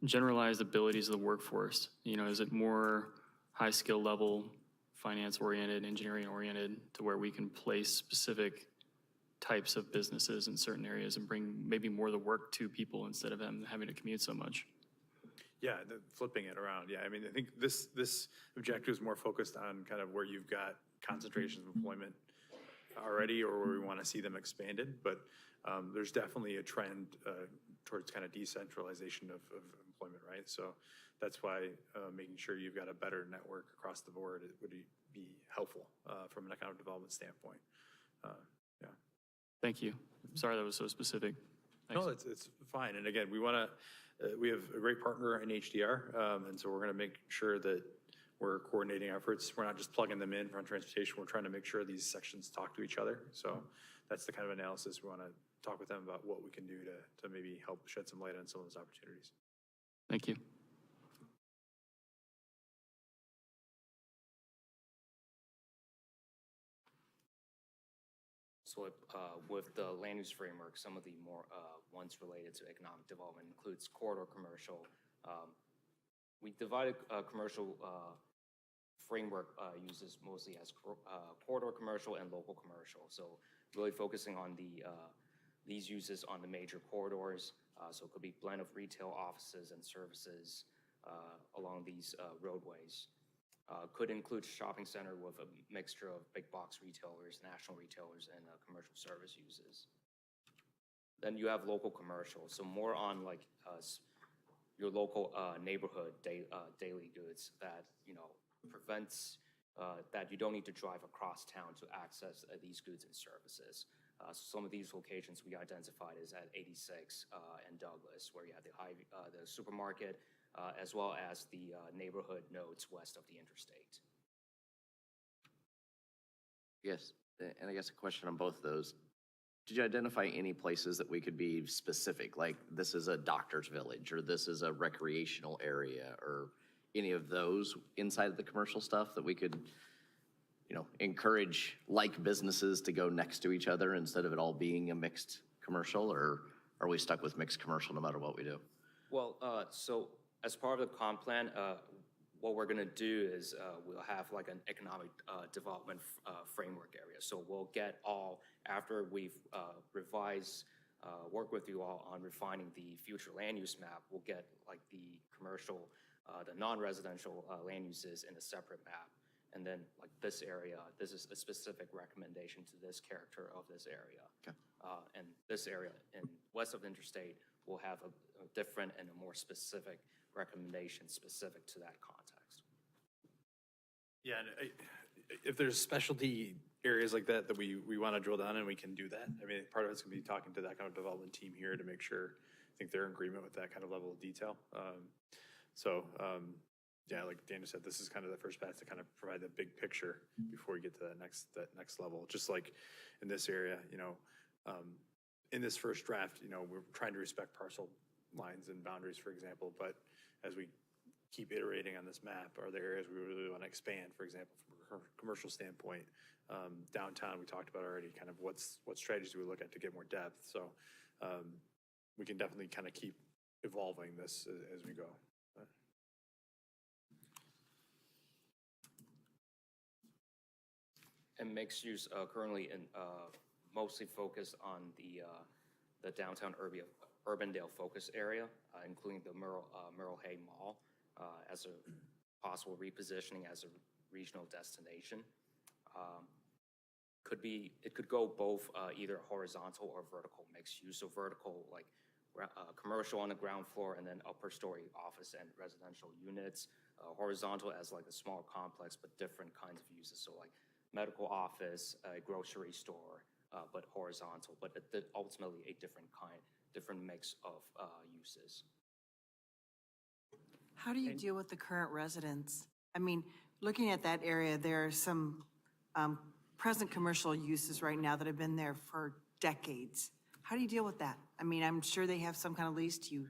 generalized abilities of the workforce? You know, is it more high skill level, finance oriented, engineering oriented, to where we can place specific types of businesses in certain areas and bring maybe more of the work to people instead of them having to commute so much? Yeah, flipping it around, yeah, I mean, I think this objective is more focused on kind of where you've got concentrations of employment already, or where we want to see them expanded, but there's definitely a trend towards kind of decentralization of employment, right? So that's why making sure you've got a better network across the board would be helpful from an economic development standpoint. Yeah. Thank you. Sorry that was so specific. Thanks. No, it's fine. And again, we have a great partner in HDR, and so we're going to make sure that we're coordinating efforts. We're not just plugging them in for transportation. We're trying to make sure these sections talk to each other. So that's the kind of analysis we want to talk with them about what we can do to maybe help shed some light on some of those opportunities. Thank you. So with the land use framework, some of the more ones related to economic development includes corridor commercial. We divided commercial framework uses mostly as corridor commercial and local commercial. So really focusing on these uses on the major corridors. So it could be blend of retail, offices, and services along these roadways. Could include shopping center with a mixture of big box retailers, national retailers, and commercial service uses. Then you have local commercial, so more on like your local neighborhood daily goods that, you know, prevents that you don't need to drive across town to access these goods and services. So some of these locations we identified is at 86 and Douglas, where you have the supermarket, as well as the neighborhood nodes west of the interstate. Yes, and I guess a question on both of those. Did you identify any places that we could be specific, like this is a doctor's village, or this is a recreational area, or any of those inside of the commercial stuff that we could, you know, encourage like businesses to go next to each other instead of it all being a mixed commercial, or are we stuck with mixed commercial no matter what we do? Well, so as part of the comp plan, what we're going to do is we'll have like an economic development framework area. So we'll get all, after we've revised, work with you all on refining the future land use map, we'll get like the commercial, the non-residential land uses in a separate map. And then like this area, this is a specific recommendation to this character of this area. Okay. And this area in west of interstate will have a different and a more specific recommendation specific to that context. Yeah, and if there's specialty areas like that we want to drill down in, we can do that. I mean, part of it's going to be talking to that kind of development team here to make sure, I think they're in agreement with that kind of level of detail. Yeah, like Daniel said, this is kind of the first pass to kind of provide the big picture before we get to that next level. Just like in this area, you know, in this first draft, you know, we're trying to respect parcel lines and boundaries, for example, but as we keep iterating on this map, are there areas we really want to expand, for example, from a commercial standpoint? Downtown, we talked about already, kind of what strategies do we look at to get more depth. So we can definitely kind of keep evolving this as we go. And mixed use currently mostly focused on the downtown Urbandale focus area, including the Merle Hay Mall as a possible repositioning as a regional destination. It could go both either horizontal or vertical mixed use. So vertical, like commercial on the ground floor, and then upper story office and residential units. Horizontal as like a small complex, but different kinds of uses. So like medical office, a grocery store, but horizontal, but ultimately a different mix of uses. How do you deal with the current residents? I mean, looking at that area, there are some present commercial uses right now that have been there for decades. How do you deal with that? I mean, I'm sure they have some kind of lease. Do you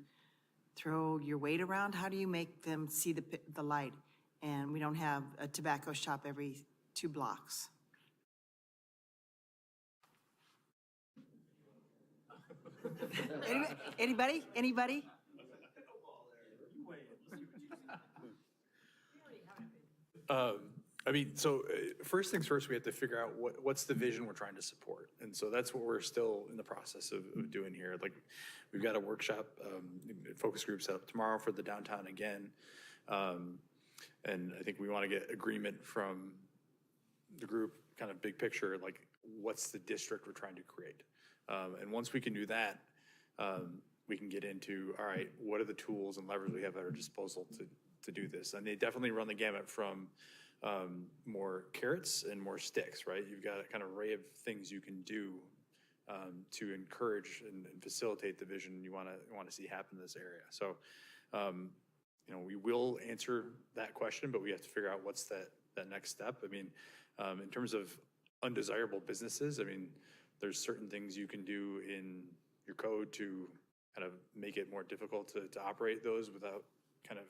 throw your weight around? How do you make them see the light? And we don't have a tobacco shop every 2 blocks? Anybody? Anybody? I mean, so first things first, we have to figure out what's the vision we're trying to support. And so that's what we're still in the process of doing here. Like, we've got a workshop, focus group set up tomorrow for the downtown again. And I think we want to get agreement from the group, kind of big picture, like what's the district we're trying to create. And once we can do that, we can get into, all right, what are the tools and levers we have at our disposal to do this? And they definitely run the gamut from more carrots and more sticks, right? You've got a kind of array of things you can do to encourage and facilitate the vision you want to see happen in this area. So, you know, we will answer that question, but we have to figure out what's that next step. I mean, in terms of undesirable businesses, I mean, there's certain things you can do in your code to kind of make it more difficult to operate those without kind of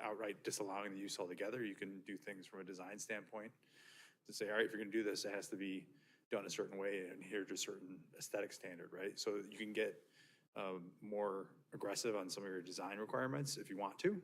outright disallowing the use altogether. You can do things from a design standpoint to say, all right, if you're gonna do this, it has to be done a certain way and here's a certain aesthetic standard, right? So you can get more aggressive on some of your design requirements if you want to,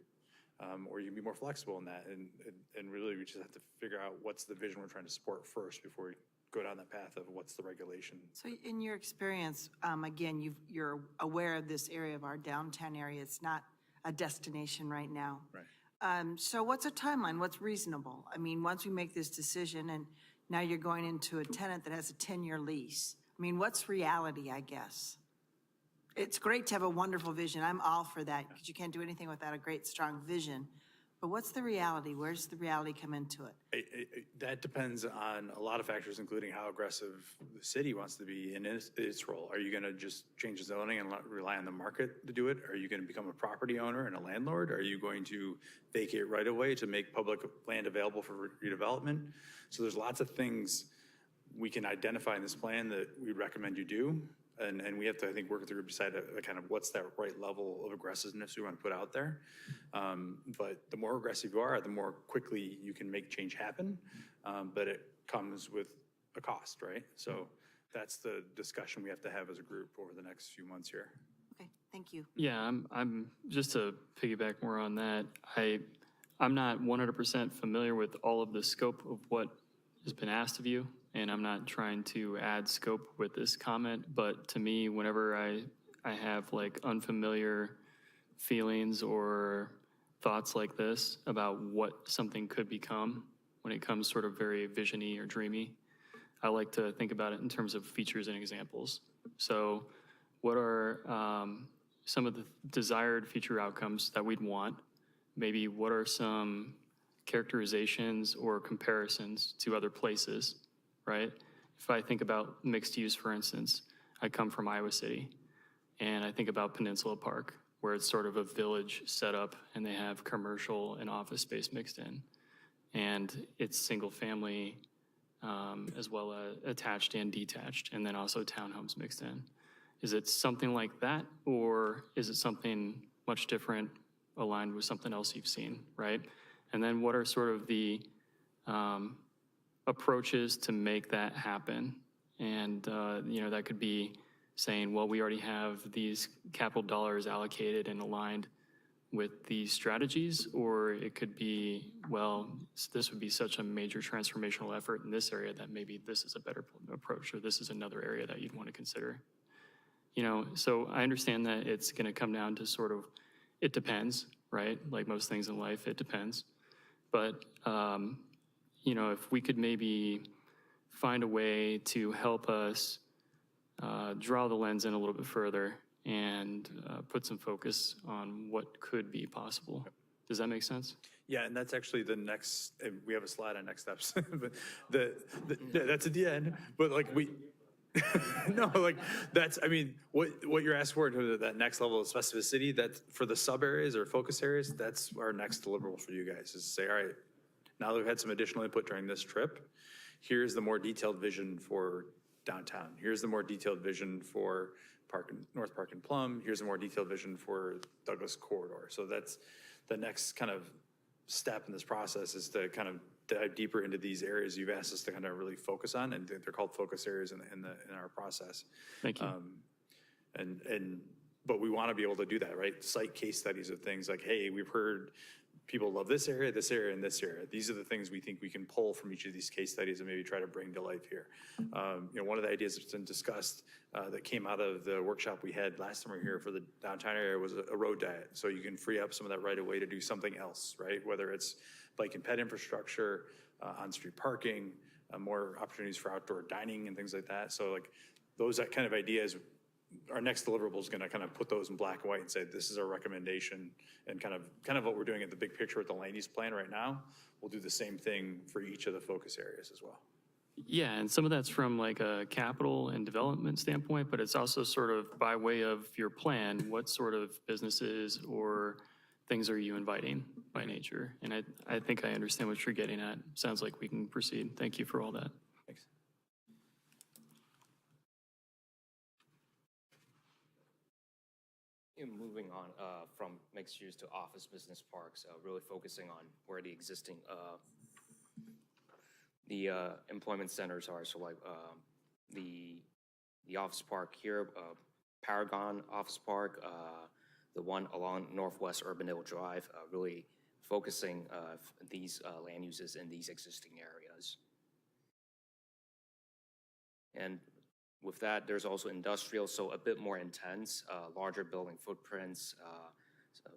or you can be more flexible in that. And really, we just have to figure out what's the vision we're trying to support first before we go down that path of what's the regulation. So in your experience, again, you're aware of this area of our downtown area. It's not a destination right now. Right. So what's a timeline? What's reasonable? I mean, once we make this decision and now you're going into a tenant that has a 10-year lease, I mean, what's reality, I guess? It's great to have a wonderful vision. I'm all for that because you can't do anything without a great, strong vision. But what's the reality? Where does the reality come into it? That depends on a lot of factors, including how aggressive the city wants to be in its role. Are you going to just change the zoning and rely on the market to do it? Are you going to become a property owner and a landlord? Are you going to vacate right away to make public land available for redevelopment? So there's lots of things we can identify in this plan that we recommend you do. And we have to, I think, work through and decide kind of what's that right level of aggressiveness we want to put out there. But the more aggressive you are, the more quickly you can make change happen. But it comes with a cost, right? So that's the discussion we have to have as a group over the next few months here. Okay, thank you. Yeah, I'm just to piggyback more on that. I'm not 100% familiar with all of the scope of what has been asked of you, and I'm not trying to add scope with this comment, but to me, whenever I have like unfamiliar feelings or thoughts like this about what something could become when it comes sort of very vision-y or dreamy, I like to think about it in terms of features and examples. So what are some of the desired future outcomes that we'd want? Maybe what are some characterizations or comparisons to other places, right? If I think about mixed use, for instance, I come from Iowa City, and I think about Peninsula Park, where it's sort of a village setup, and they have commercial and office space mixed in. And it's single family, as well as attached and detached, and then also townhomes mixed in. Is it something like that, or is it something much different, aligned with something else you've seen, right? And then what are sort of the approaches to make that happen? And, you know, that could be saying, well, we already have these capital dollars allocated and aligned with these strategies, or it could be, well, this would be such a major transformational effort in this area that maybe this is a better approach, or this is another area that you'd want to consider. You know, so I understand that it's going to come down to sort of, it depends, right? Like most things in life, it depends. But, you know, if we could maybe find a way to help us draw the lens in a little bit further and put some focus on what could be possible. Does that make sense? Yeah, and that's actually the next, and we have a slide on next steps, but that's at the end. But like no, like that's, I mean, what you're asking for in terms of that next level of specificity, that's for the sub areas or focus areas, that's our next deliverable for you guys, is to say, all right, now that we've had some additional input during this trip, here's the more detailed vision for downtown. Here's the more detailed vision for North Park and Plum. Here's a more detailed vision for Douglas Corridor. So that's the next kind of step in this process is to kind of dive deeper into these areas you've asked us to kind of really focus on, and they're called focus areas in our process. Thank you. But we want to be able to do that, right? Cite case studies of things like, hey, we've heard people love this area, and this area. These are the things we think we can pull from each of these case studies and maybe try to bring to life here. One of the ideas that's been discussed that came out of the workshop we had last time we were here for the downtown area was a road diet. So you can free up some of that right of way to do something else, right? Whether it's bike and ped infrastructure, on-street parking, more opportunities for outdoor dining and things like that. So like those kind of ideas, our next deliverable is going to kind of put those in black and white and say, this is our recommendation, and kind of what we're doing at the big picture with the land use plan right now. We'll do the same thing for each of the focus areas as well. Yeah, and some of that's from like a capital and development standpoint, but it's also sort of by way of your plan, what sort of businesses or things are you inviting by nature? And I think I understand what you're getting at. Sounds like we can proceed. Thank you for all that. Thanks. Moving on from mixed use to office business parks, really focusing on where the existing employment centers are. So like the office park here, Paragon Office Park, the one along Northwest Urbandale Drive, really focusing these land uses in these existing areas. And with that, there's also industrial, so a bit more intense, larger building footprints,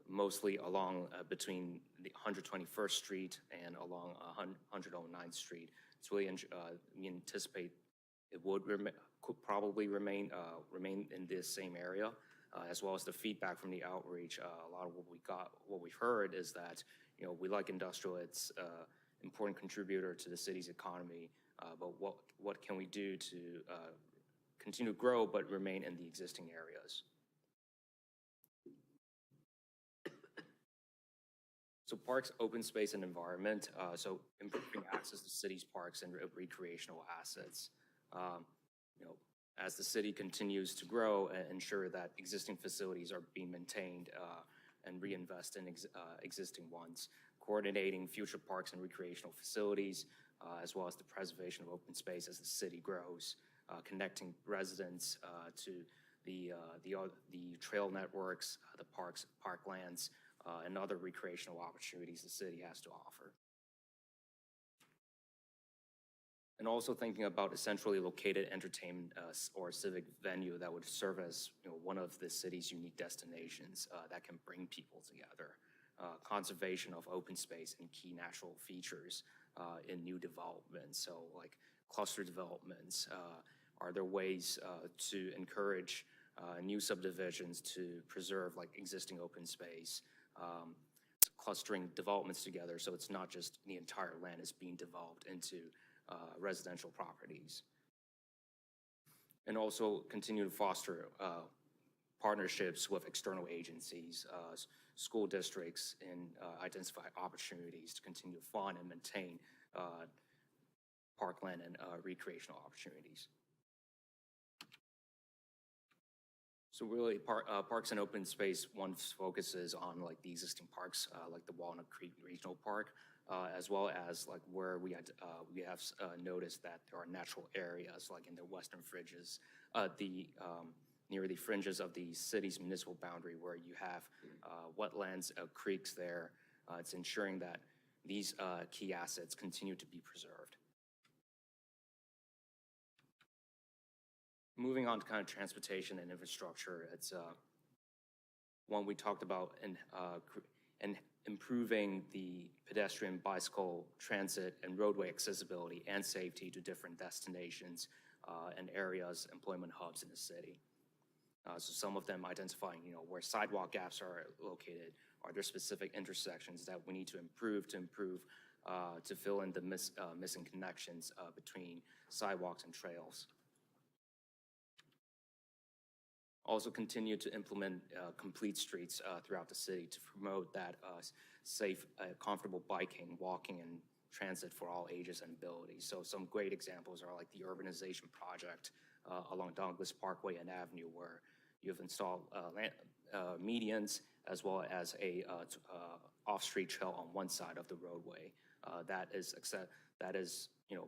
mostly along between the 121st Street and along 109th Street. It's really, we anticipate it would could probably remain in this same area, as well as the feedback from the outreach. A lot of what we've heard is that, we like industrial. It's an important contributor to the city's economy, but what can we do to continue to grow but remain in the existing areas? So parks, open space, and environment. So improving access to city's parks and recreational assets. As the city continues to grow, and ensure that existing facilities are being maintained and reinvest in existing ones. Coordinating future parks and recreational facilities, as well as the preservation of open space as the city grows. Connecting residents to the trail networks, the parks, parklands, and other recreational opportunities the city has to offer. And also thinking about a centrally located entertainment or civic venue that would serve as one of the city's unique destinations that can bring people together. Conservation of open space and key natural features in new developments, so like cluster developments. Are there ways to encourage new subdivisions to preserve like existing open space, clustering developments together so it's not just the entire land is being developed into residential properties? And also continue to foster partnerships with external agencies, school districts, and identify opportunities to continue to fund and maintain parkland and recreational opportunities. So really, parks and open space, one focuses on like the existing parks, like the Walnut Creek Regional Park, as well as like where we have noticed that there are natural areas like in the western fringes, near the fringes of the city's municipal boundary, where you have wetlands, creeks there. It's ensuring that these key assets continue to be preserved. Moving on to kind of transportation and infrastructure, it's one we talked about and improving the pedestrian, bicycle, transit, and roadway accessibility and safety to different destinations and areas, employment hubs in the city. So some of them identifying, where sidewalk gaps are located. Are there specific intersections that we need to improve to fill in the missing connections between sidewalks and trails? Also continue to implement complete streets throughout the city to promote that safe, comfortable biking, walking, and transit for all ages and abilities. So some great examples are like the urbanization project along Douglas Parkway and Avenue, where you've installed medians as well as a off-street trail on one side of the roadway. That is,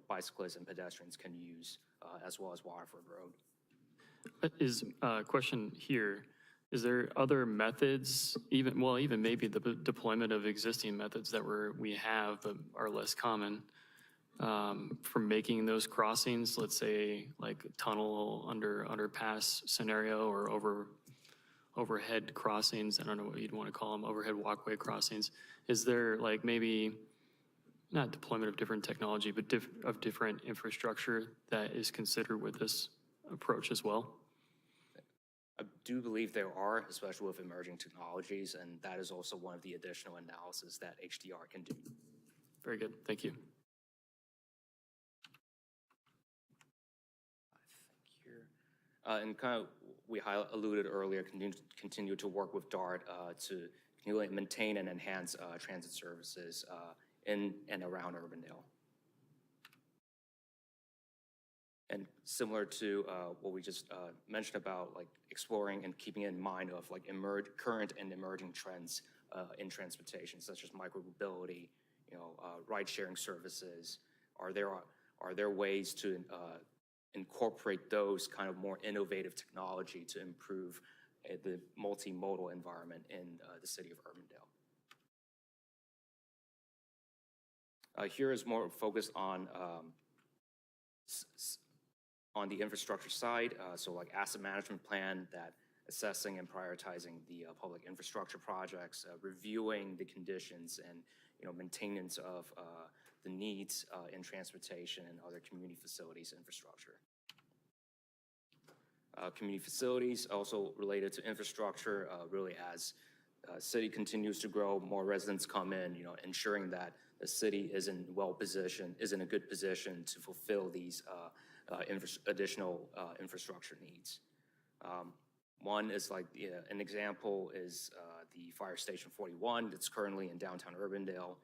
bicyclists and pedestrians can use, as well as Waterford Road. Is, question here, is there other methods, even maybe the deployment of existing methods that we have but are less common, for making those crossings, let's say like tunnel underpass scenario or overhead crossings, I don't know what you'd want to call them, overhead walkway crossings. Is there like maybe, not deployment of different technology, but of different infrastructure that is considered with this approach as well? I do believe there are, especially with emerging technologies, and that is also one of the additional analysis that HDR can do. Very good, thank you. And kind of, we alluded earlier, continue to work with DART to continually maintain and enhance transit services in and around Urbandale. And similar to what we just mentioned about like exploring and keeping in mind of like current and emerging trends in transportation, such as micromobility, ride-sharing services. Are there ways to incorporate those kind of more innovative technology to improve the multimodal environment in the city of Urbandale? Here is more focused on the infrastructure side, so like asset management plan, that assessing and prioritizing the public infrastructure projects, reviewing the conditions and maintenance of the needs in transportation and other community facilities infrastructure. Community facilities also related to infrastructure, really as city continues to grow, more residents come in, ensuring that the city is in a good position to fulfill these additional infrastructure needs. One is like, an example is the Fire Station 41 that's currently in downtown Urbandale.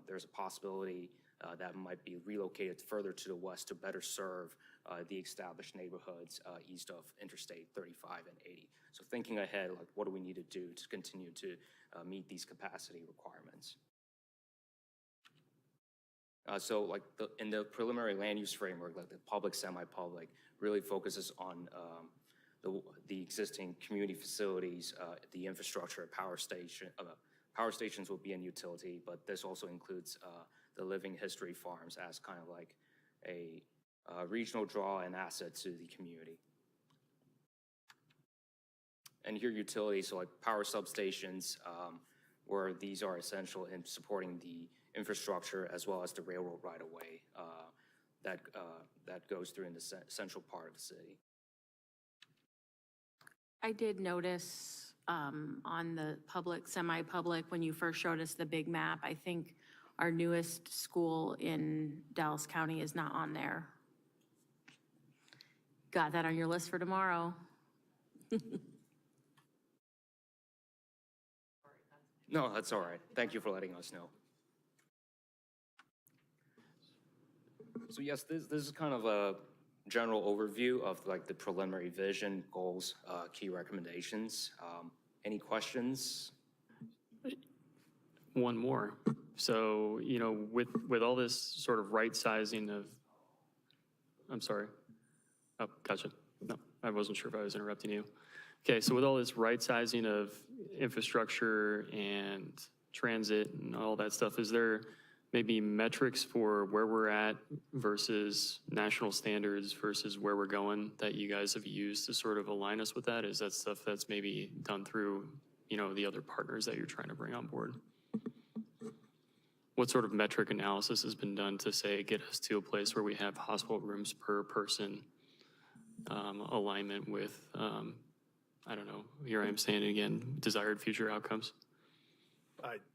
There's a possibility that might be relocated further to the west to better serve the established neighborhoods east of Interstate 35 and 80. So thinking ahead, like what do we need to do to continue to meet these capacity requirements? So like in the preliminary land use framework, like the public, semi-public really focuses on the existing community facilities, the infrastructure, power stations will be in utility, but this also includes the living history farms as kind of like a regional draw and asset to the community. And here utilities, so like power substations, where these are essential in supporting the infrastructure as well as the railroad right-of-way that goes through in the central part of the city. I did notice on the public, semi-public, when you first showed us the big map, I think our newest school in Dallas County is not on there. Got that on your list for tomorrow. No, that's all right. Thank you for letting us know. So yes, this is kind of a general overview of like the preliminary vision, goals, key recommendations. Any questions? One more. So, with all this sort of right sizing of, I'm sorry. Oh, gotcha. No, I wasn't sure if I was interrupting you. Okay, so with all this right sizing of infrastructure and transit and all that stuff, is there maybe metrics for where we're at versus national standards versus where we're going that you guys have used to sort of align us with that? Is that stuff that's maybe done through, the other partners that you're trying to bring on board? What sort of metric analysis has been done to say, get us to a place where we have hospital rooms per person, alignment with, I don't know, here I am saying it again, desired future outcomes?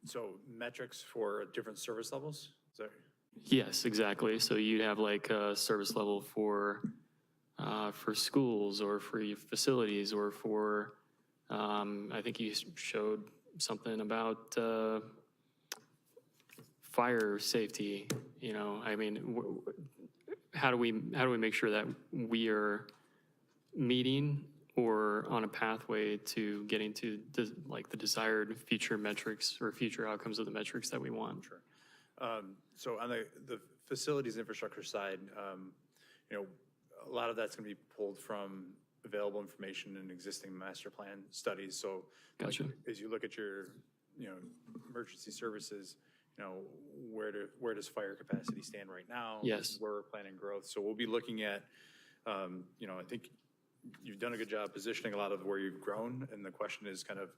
So metrics for different service levels? Yes, exactly. So you'd have like a service level for schools or for your facilities or for, I think you showed something about fire safety. I mean, how do we make sure that we are meeting or on a pathway to getting to like the desired future metrics or future outcomes of the metrics that we want? Sure. So on the facilities infrastructure side, you know, a lot of that's going to be pulled from available information in existing master plan studies. So like, Gotcha. as you look at your, you know, emergency services, you know, where does fire capacity stand right now? Yes. Where we're planning growth. So we'll be looking at, you know, I think you've done a good job positioning a lot of where you've grown. And the question is kind of,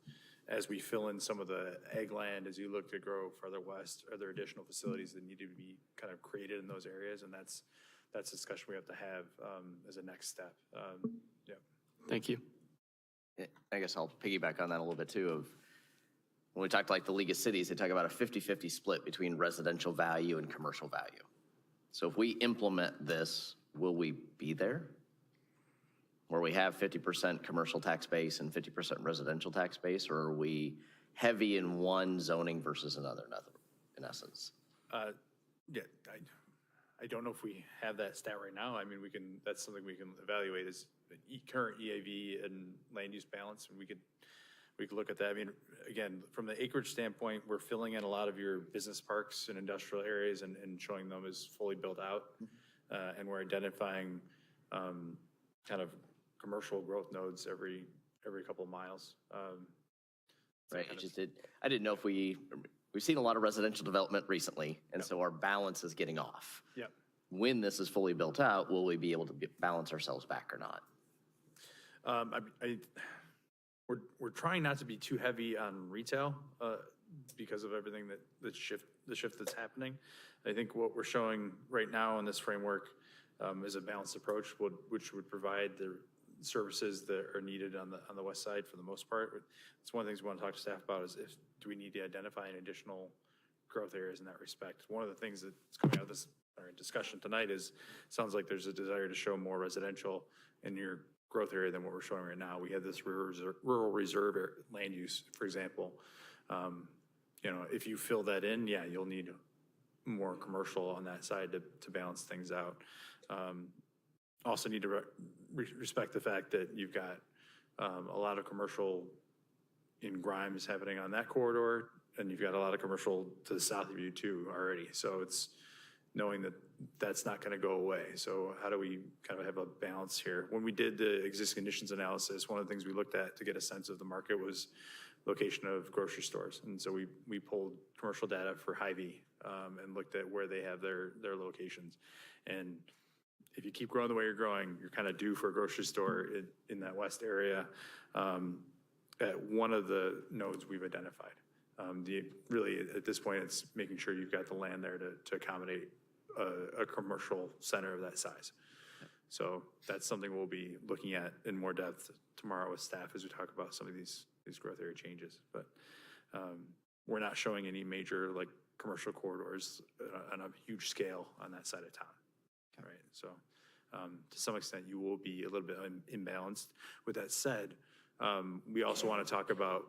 as we fill in some of the ag land, as you look to grow further west, are there additional facilities that need to be kind of created in those areas? And that's a discussion we have to have as a next step. Yeah. Thank you. I guess I'll piggyback on that a little bit too of, when we talked like the League of Cities, they talk about a 50-50 split between residential value and commercial value. So if we implement this, will we be there? Where we have 50% commercial tax base and 50% residential tax base, or are we heavy in one zoning versus another, in essence? Yeah, I don't know if we have that stat right now. I mean, that's something we can evaluate is current EAV and land use balance, and we could look at that. I mean, again, from the acreage standpoint, we're filling in a lot of your business parks and industrial areas and showing them as fully built out. And we're identifying kind of commercial growth nodes every couple of miles. Right, I didn't know if we've seen a lot of residential development recently, and so our balance is getting off. Yep. When this is fully built out, will we be able to balance ourselves back or not? We're trying not to be too heavy on retail because of everything the shift that's happening. I think what we're showing right now in this framework is a balanced approach, which would provide the services that are needed on the west side for the most part. It's one of the things we want to talk to staff about is do we need to identify any additional growth areas in that respect? One of the things that's coming out of this discussion tonight sounds like there's a desire to show more residential in your growth area than what we're showing right now. We have this rural reserve land use, for example. You know, if you fill that in, yeah, you'll need more commercial on that side to balance things out. Also need to respect the fact that you've got a lot of commercial in Grimes happening on that corridor, and you've got a lot of commercial to the south of you too already. So it's knowing that that's not going to go away. So how do we kind of have a balance here? When we did the existing conditions analysis, one of the things we looked at to get a sense of the market was location of grocery stores. And so we pulled commercial data for Hy-Vee and looked at where they have their locations. And if you keep growing the way you're growing, you're kind of due for a grocery store in that west area at one of the nodes we've identified. Really, at this point, it's making sure you've got the land there to accommodate a commercial center of that size. So that's something we'll be looking at in more depth tomorrow with staff as we talk about some of these growth area changes. But we're not showing any major like commercial corridors on a huge scale on that side of town. Okay. Right. So to some extent, you will be a little bit imbalanced. With that said, we also want to talk about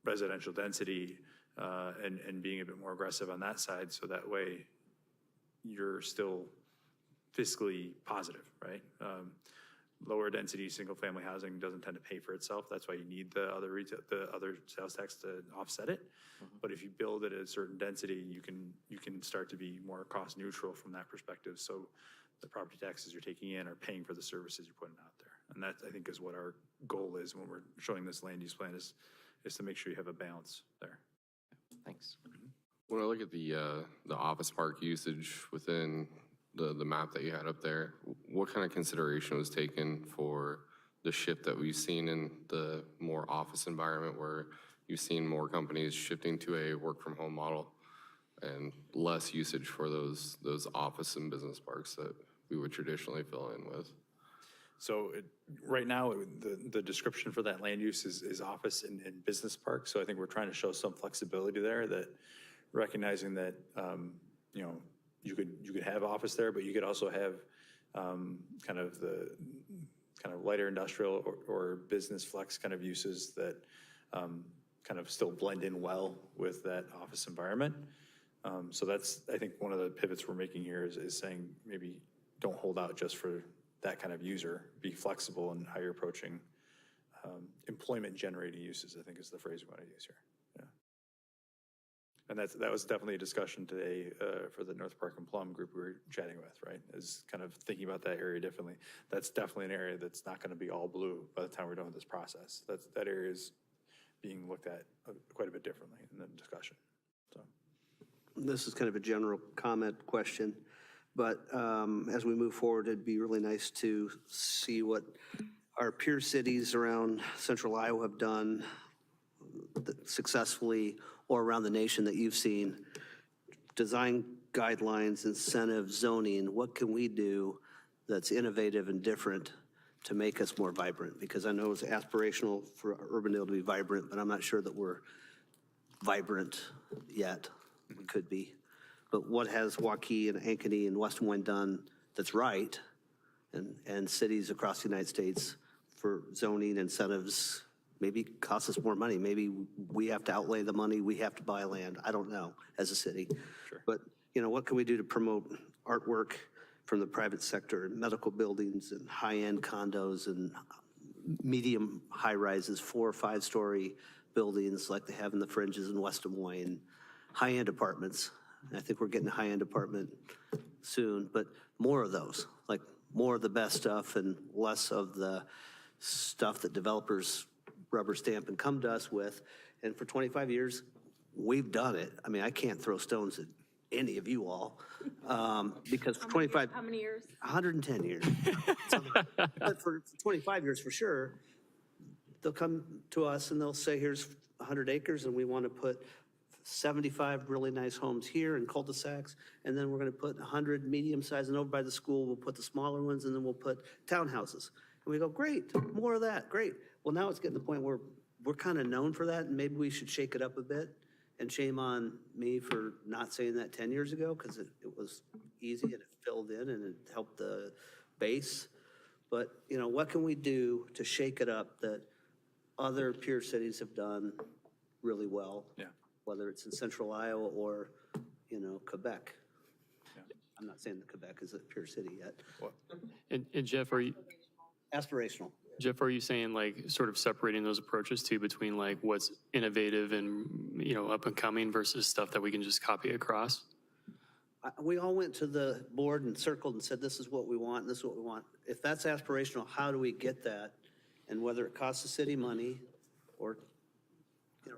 residential density and being a bit more aggressive on that side, so that way you're still fiscally positive, right? Lower density single family housing doesn't tend to pay for itself. That's why you need the other sales tax to offset it. Mm-hmm. But if you build at a certain density, you can start to be more cost neutral from that perspective. So the property taxes you're taking in are paying for the services you're putting out there. And that, I think, is what our goal is when we're showing this land use plan is to make sure you have a balance there. Thanks. When I look at the office park usage within the map that you had up there, what kind of consideration was taken for the shift that we've seen in the more office environment where you've seen more companies shifting to a work from home model and less usage for those office and business parks that we would traditionally fill in with? So right now, the description for that land use is office and business park. So I think we're trying to show some flexibility there, that recognizing that, you know, you could have office there, but you could also have kind of lighter industrial or business flex kind of uses that kind of still blend in well with that office environment. So that's, I think, one of the pivots we're making here is saying maybe don't hold out just for that kind of user. Be flexible in how you're approaching employment-generating uses, I think is the phrase we want to use here. Yeah. And that was definitely a discussion today for the North Park and Plum group we were chatting with, right? Is kind of thinking about that area differently. That's definitely an area that's not going to be all blue by the time we're done with this process. That area is being looked at quite a bit differently in the discussion, so. This is kind of a general comment question, but as we move forward, it'd be really nice to see what our peer cities around central Iowa have done successfully or around the nation that you've seen. Design guidelines, incentives, zoning, what can we do that's innovative and different to make us more vibrant? Because I know it's aspirational for Urbandale to be vibrant, but I'm not sure that we're vibrant yet. We could be. But what has Waukee and Ankeny and West Des Moines done that's right, and cities across the United States for zoning incentives? Maybe costs us more money. Maybe we have to outlay the money. We have to buy land. I don't know, as a city. Sure. But, what can we do to promote artwork from the private sector, and medical buildings and high-end condos and medium high-rises, 4 or 5 story buildings like they have in the fringes in West Des Moines, high-end apartments. And I think we're getting a high-end apartment soon, but more of those, like more of the best stuff and less of the stuff that developers rubber stamp and come to us with. And for 25 years, we've done it. I mean, I can't throw stones at any of you all, because for 25... How many years? 110 years. But for 25 years, for sure, they'll come to us and they'll say, here's 100 acres, and we want to put 75 really nice homes here in cul-de-sacs, and then we're going to put 100 medium-sized, and over by the school, we'll put the smaller ones, and then we'll put townhouses. And we go, great, more of that, great. Well, now it's getting to the point where we're kind of known for that, and maybe we should shake it up a bit. And shame on me for not saying that 10 years ago, because it was easy and it filled in and it helped the base. But, what can we do to shake it up that other peer cities have done really well? Yeah. Whether it's in central Iowa or, Quebec. Yeah. I'm not saying that Quebec is a peer city yet. What? And Jeff, are you saying like sort of separating those approaches too between like what's innovative and, up and coming versus stuff that we can just copy across? We all went to the board and circled and said, this is what we want, this is what we want. If that's aspirational, how do we get that? And whether it costs the city money or,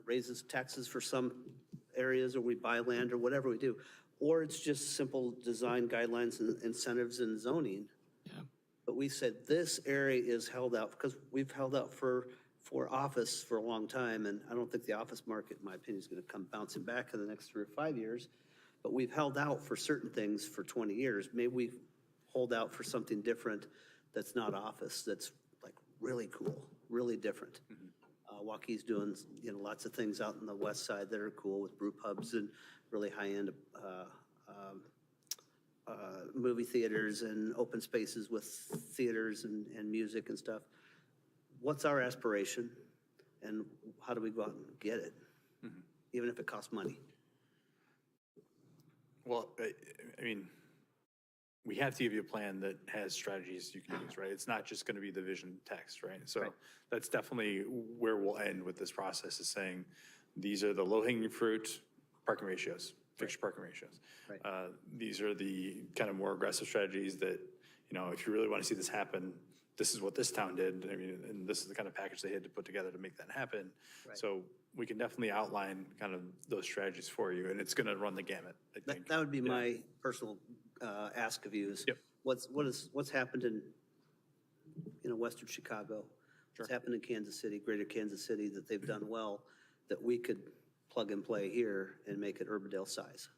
raises taxes for some areas, or we buy land or whatever we do, or it's just simple design guidelines and incentives and zoning. Yeah. But we said this area is held out because we've held out for office for a long time, and I don't think the office market, in my opinion, is going to come bouncing back in the next 3 or 5 years. But we've held out for certain things for 20 years. Maybe we hold out for something different that's not office, that's like really cool, really different. Waukee's doing lots of things out in the west side that are cool with brew pubs and really high-end movie theaters and open spaces with theaters and music and stuff. What's our aspiration, and how do we go out and get it, even if it costs money? Well, I mean, we have to give you a plan that has strategies you can use, right? It's not just going to be the vision text, right? So that's definitely where we'll end with this process, is saying these are the low-hanging fruit parking ratios, fixed parking ratios. Right. These are the kind of more aggressive strategies that, if you really want to see this happen, this is what this town did. I mean, and this is the kind of package they had to put together to make that happen. Right. So we can definitely outline kind of those strategies for you, and it's going to run the gamut, I think. That would be my personal ask of you is, Yep. what's happened in, Western Chicago? What's happened in Kansas City, greater Kansas City, that they've done well, that we could plug and play here and make it Urbandale size?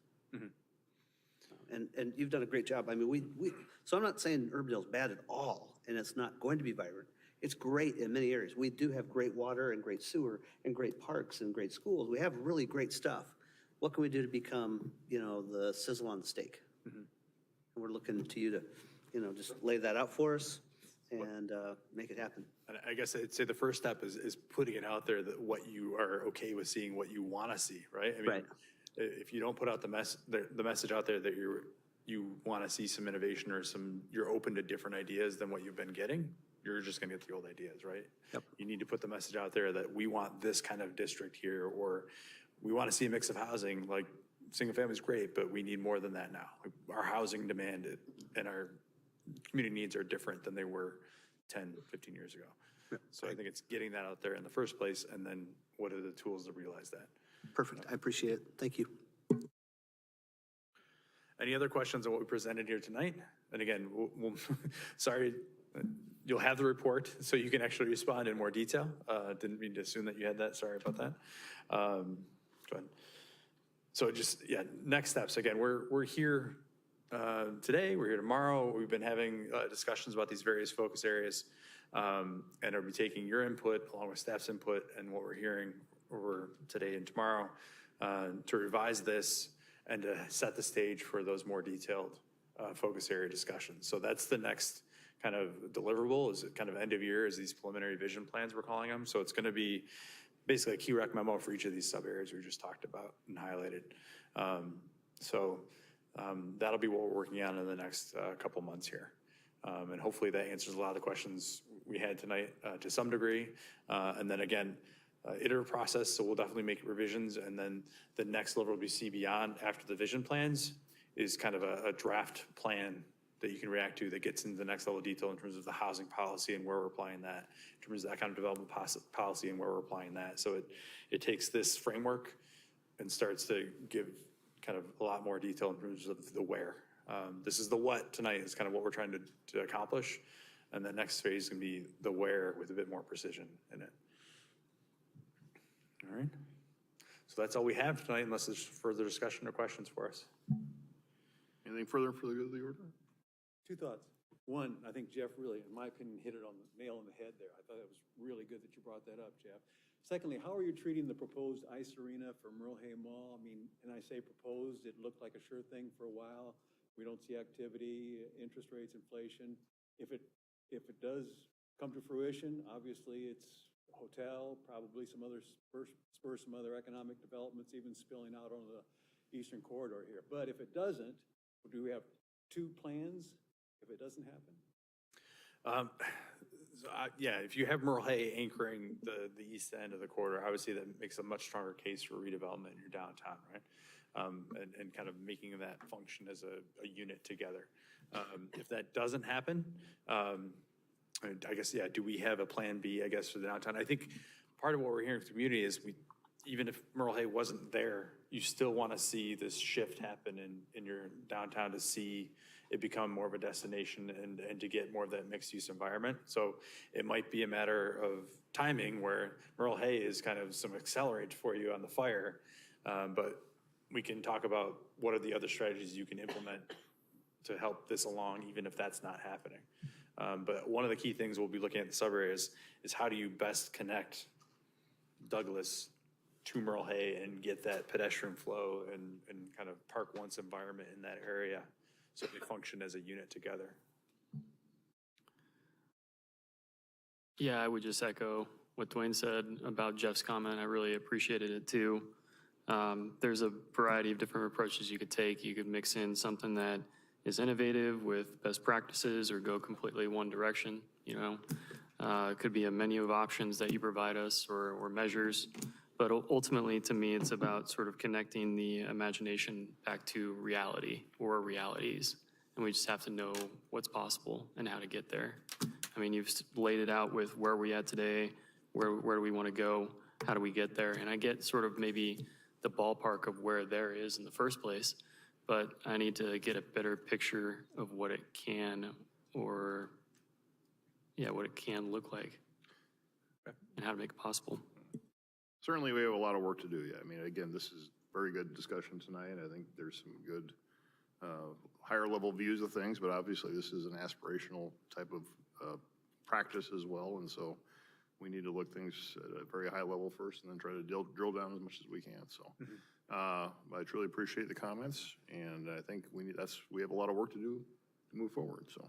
And you've done a great job. I mean, so I'm not saying Urbandale's bad at all, and it's not going to be vibrant. It's great in many areas. We do have great water and great sewer and great parks and great schools. We have really great stuff. What can we do to become, the sizzle on the steak? And we're looking to you to, just lay that out for us and make it happen. And I guess I'd say the first step is putting it out there, that what you are okay with seeing, what you want to see, right? I mean, Right. If you don't put out the message out there that you want to see some innovation or you're open to different ideas than what you've been getting, you're just gonna get the old ideas, right? Yep. You need to put the message out there that we want this kind of district here, or we want to see a mix of housing, like, single family is great, but we need more than that now. Our housing demand and our community needs are different than they were 10, 15 years ago. So I think it's getting that out there in the first place, and then what are the tools to realize that? Perfect. I appreciate it. Thank you. Any other questions on what we presented here tonight? And again, sorry, you'll have the report, so you can actually respond in more detail. Didn't mean to assume that you had that, sorry about that. Go ahead. So just, yeah, next steps. Again, we're here today, we're here tomorrow. We've been having discussions about these various focus areas, and I'll be taking your input along with staff's input and what we're hearing over today and tomorrow to revise this and to set the stage for those more detailed focus area discussions. So that's the next kind of deliverable, is kind of end of year, is these preliminary vision plans, we're calling them. So it's going to be basically a key rec memo for each of these sub areas we just talked about and highlighted. That'll be what we're working on in the next couple months here. And hopefully that answers a lot of the questions we had tonight to some degree. And then again, iterative process, so we'll definitely make revisions, and then the next level will be see beyond after the vision plans is kind of a draft plan that you can react to that gets into the next level of detail in terms of the housing policy and where we're applying that, in terms of that kind of development policy and where we're applying that. So it takes this framework and starts to give kind of a lot more detail in terms of the where. This is the what tonight is kind of what we're trying to accomplish, and the next phase is going to be the where with a bit more precision in it. All right. So that's all we have tonight, unless there's further discussion or questions for us. Anything further for the good of the order? Two thoughts. One, I think Jeff really, in my opinion, hit it on the nail on the head there. I thought it was really good that you brought that up, Jeff. Secondly, how are you treating the proposed ice arena for Merle Hay Mall? I mean, and I say proposed, it looked like a sure thing for a while. We don't see activity, interest rates, inflation. If it does come to fruition, obviously it's a hotel, probably some other spur some other economic developments, even spilling out on the eastern corridor here. But if it doesn't, do we have two plans if it doesn't happen? Yeah, if you have Merle Hay anchoring the east end of the corridor, I would say that makes a much stronger case for redevelopment in your downtown, right? And kind of making that function as a unit together. If that doesn't happen, I guess, yeah, do we have a plan B, I guess, for the downtown? I think part of what we're hearing from the community is even if Merle Hay wasn't there, you still want to see this shift happen in your downtown to see it become more of a destination and to get more of that mixed use environment. So it might be a matter of timing where Merle Hay is kind of some accelerant for you on the fire, but we can talk about what are the other strategies you can implement to help this along, even if that's not happening. But one of the key things we'll be looking at in the sub areas is how do you best connect Douglas to Merle Hay and get that pedestrian flow and kind of park once environment in that area so they function as a unit together. Yeah, I would just echo what Dwayne said about Jeff's comment. I really appreciated it too. There's a variety of different approaches you could take. You could mix in something that is innovative with best practices or go completely one direction, you know. It could be a menu of options that you provide us or measures. But ultimately, to me, it's about sort of connecting the imagination back to reality or realities. And we just have to know what's possible and how to get there. I mean, you've laid it out with where we're at today, where do we want to go, how do we get there? And I get sort of maybe the ballpark of where there is in the first place, but I need to get a better picture of what it can what it can look like and how to make it possible. Certainly, we have a lot of work to do yet. I mean, again, this is very good discussion tonight. I think there's some good higher level views of things, but obviously this is an aspirational type of practice as well. And so we need to look things at a very high level first and then try to drill down as much as we can. So I truly appreciate the comments, and I think we have a lot of work to do to move forward. So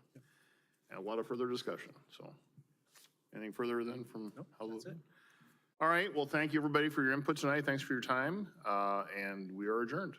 and a lot of further discussion. So anything further then from That's it. All right, well, thank you everybody for your input tonight. Thanks for your time, and we are adjourned.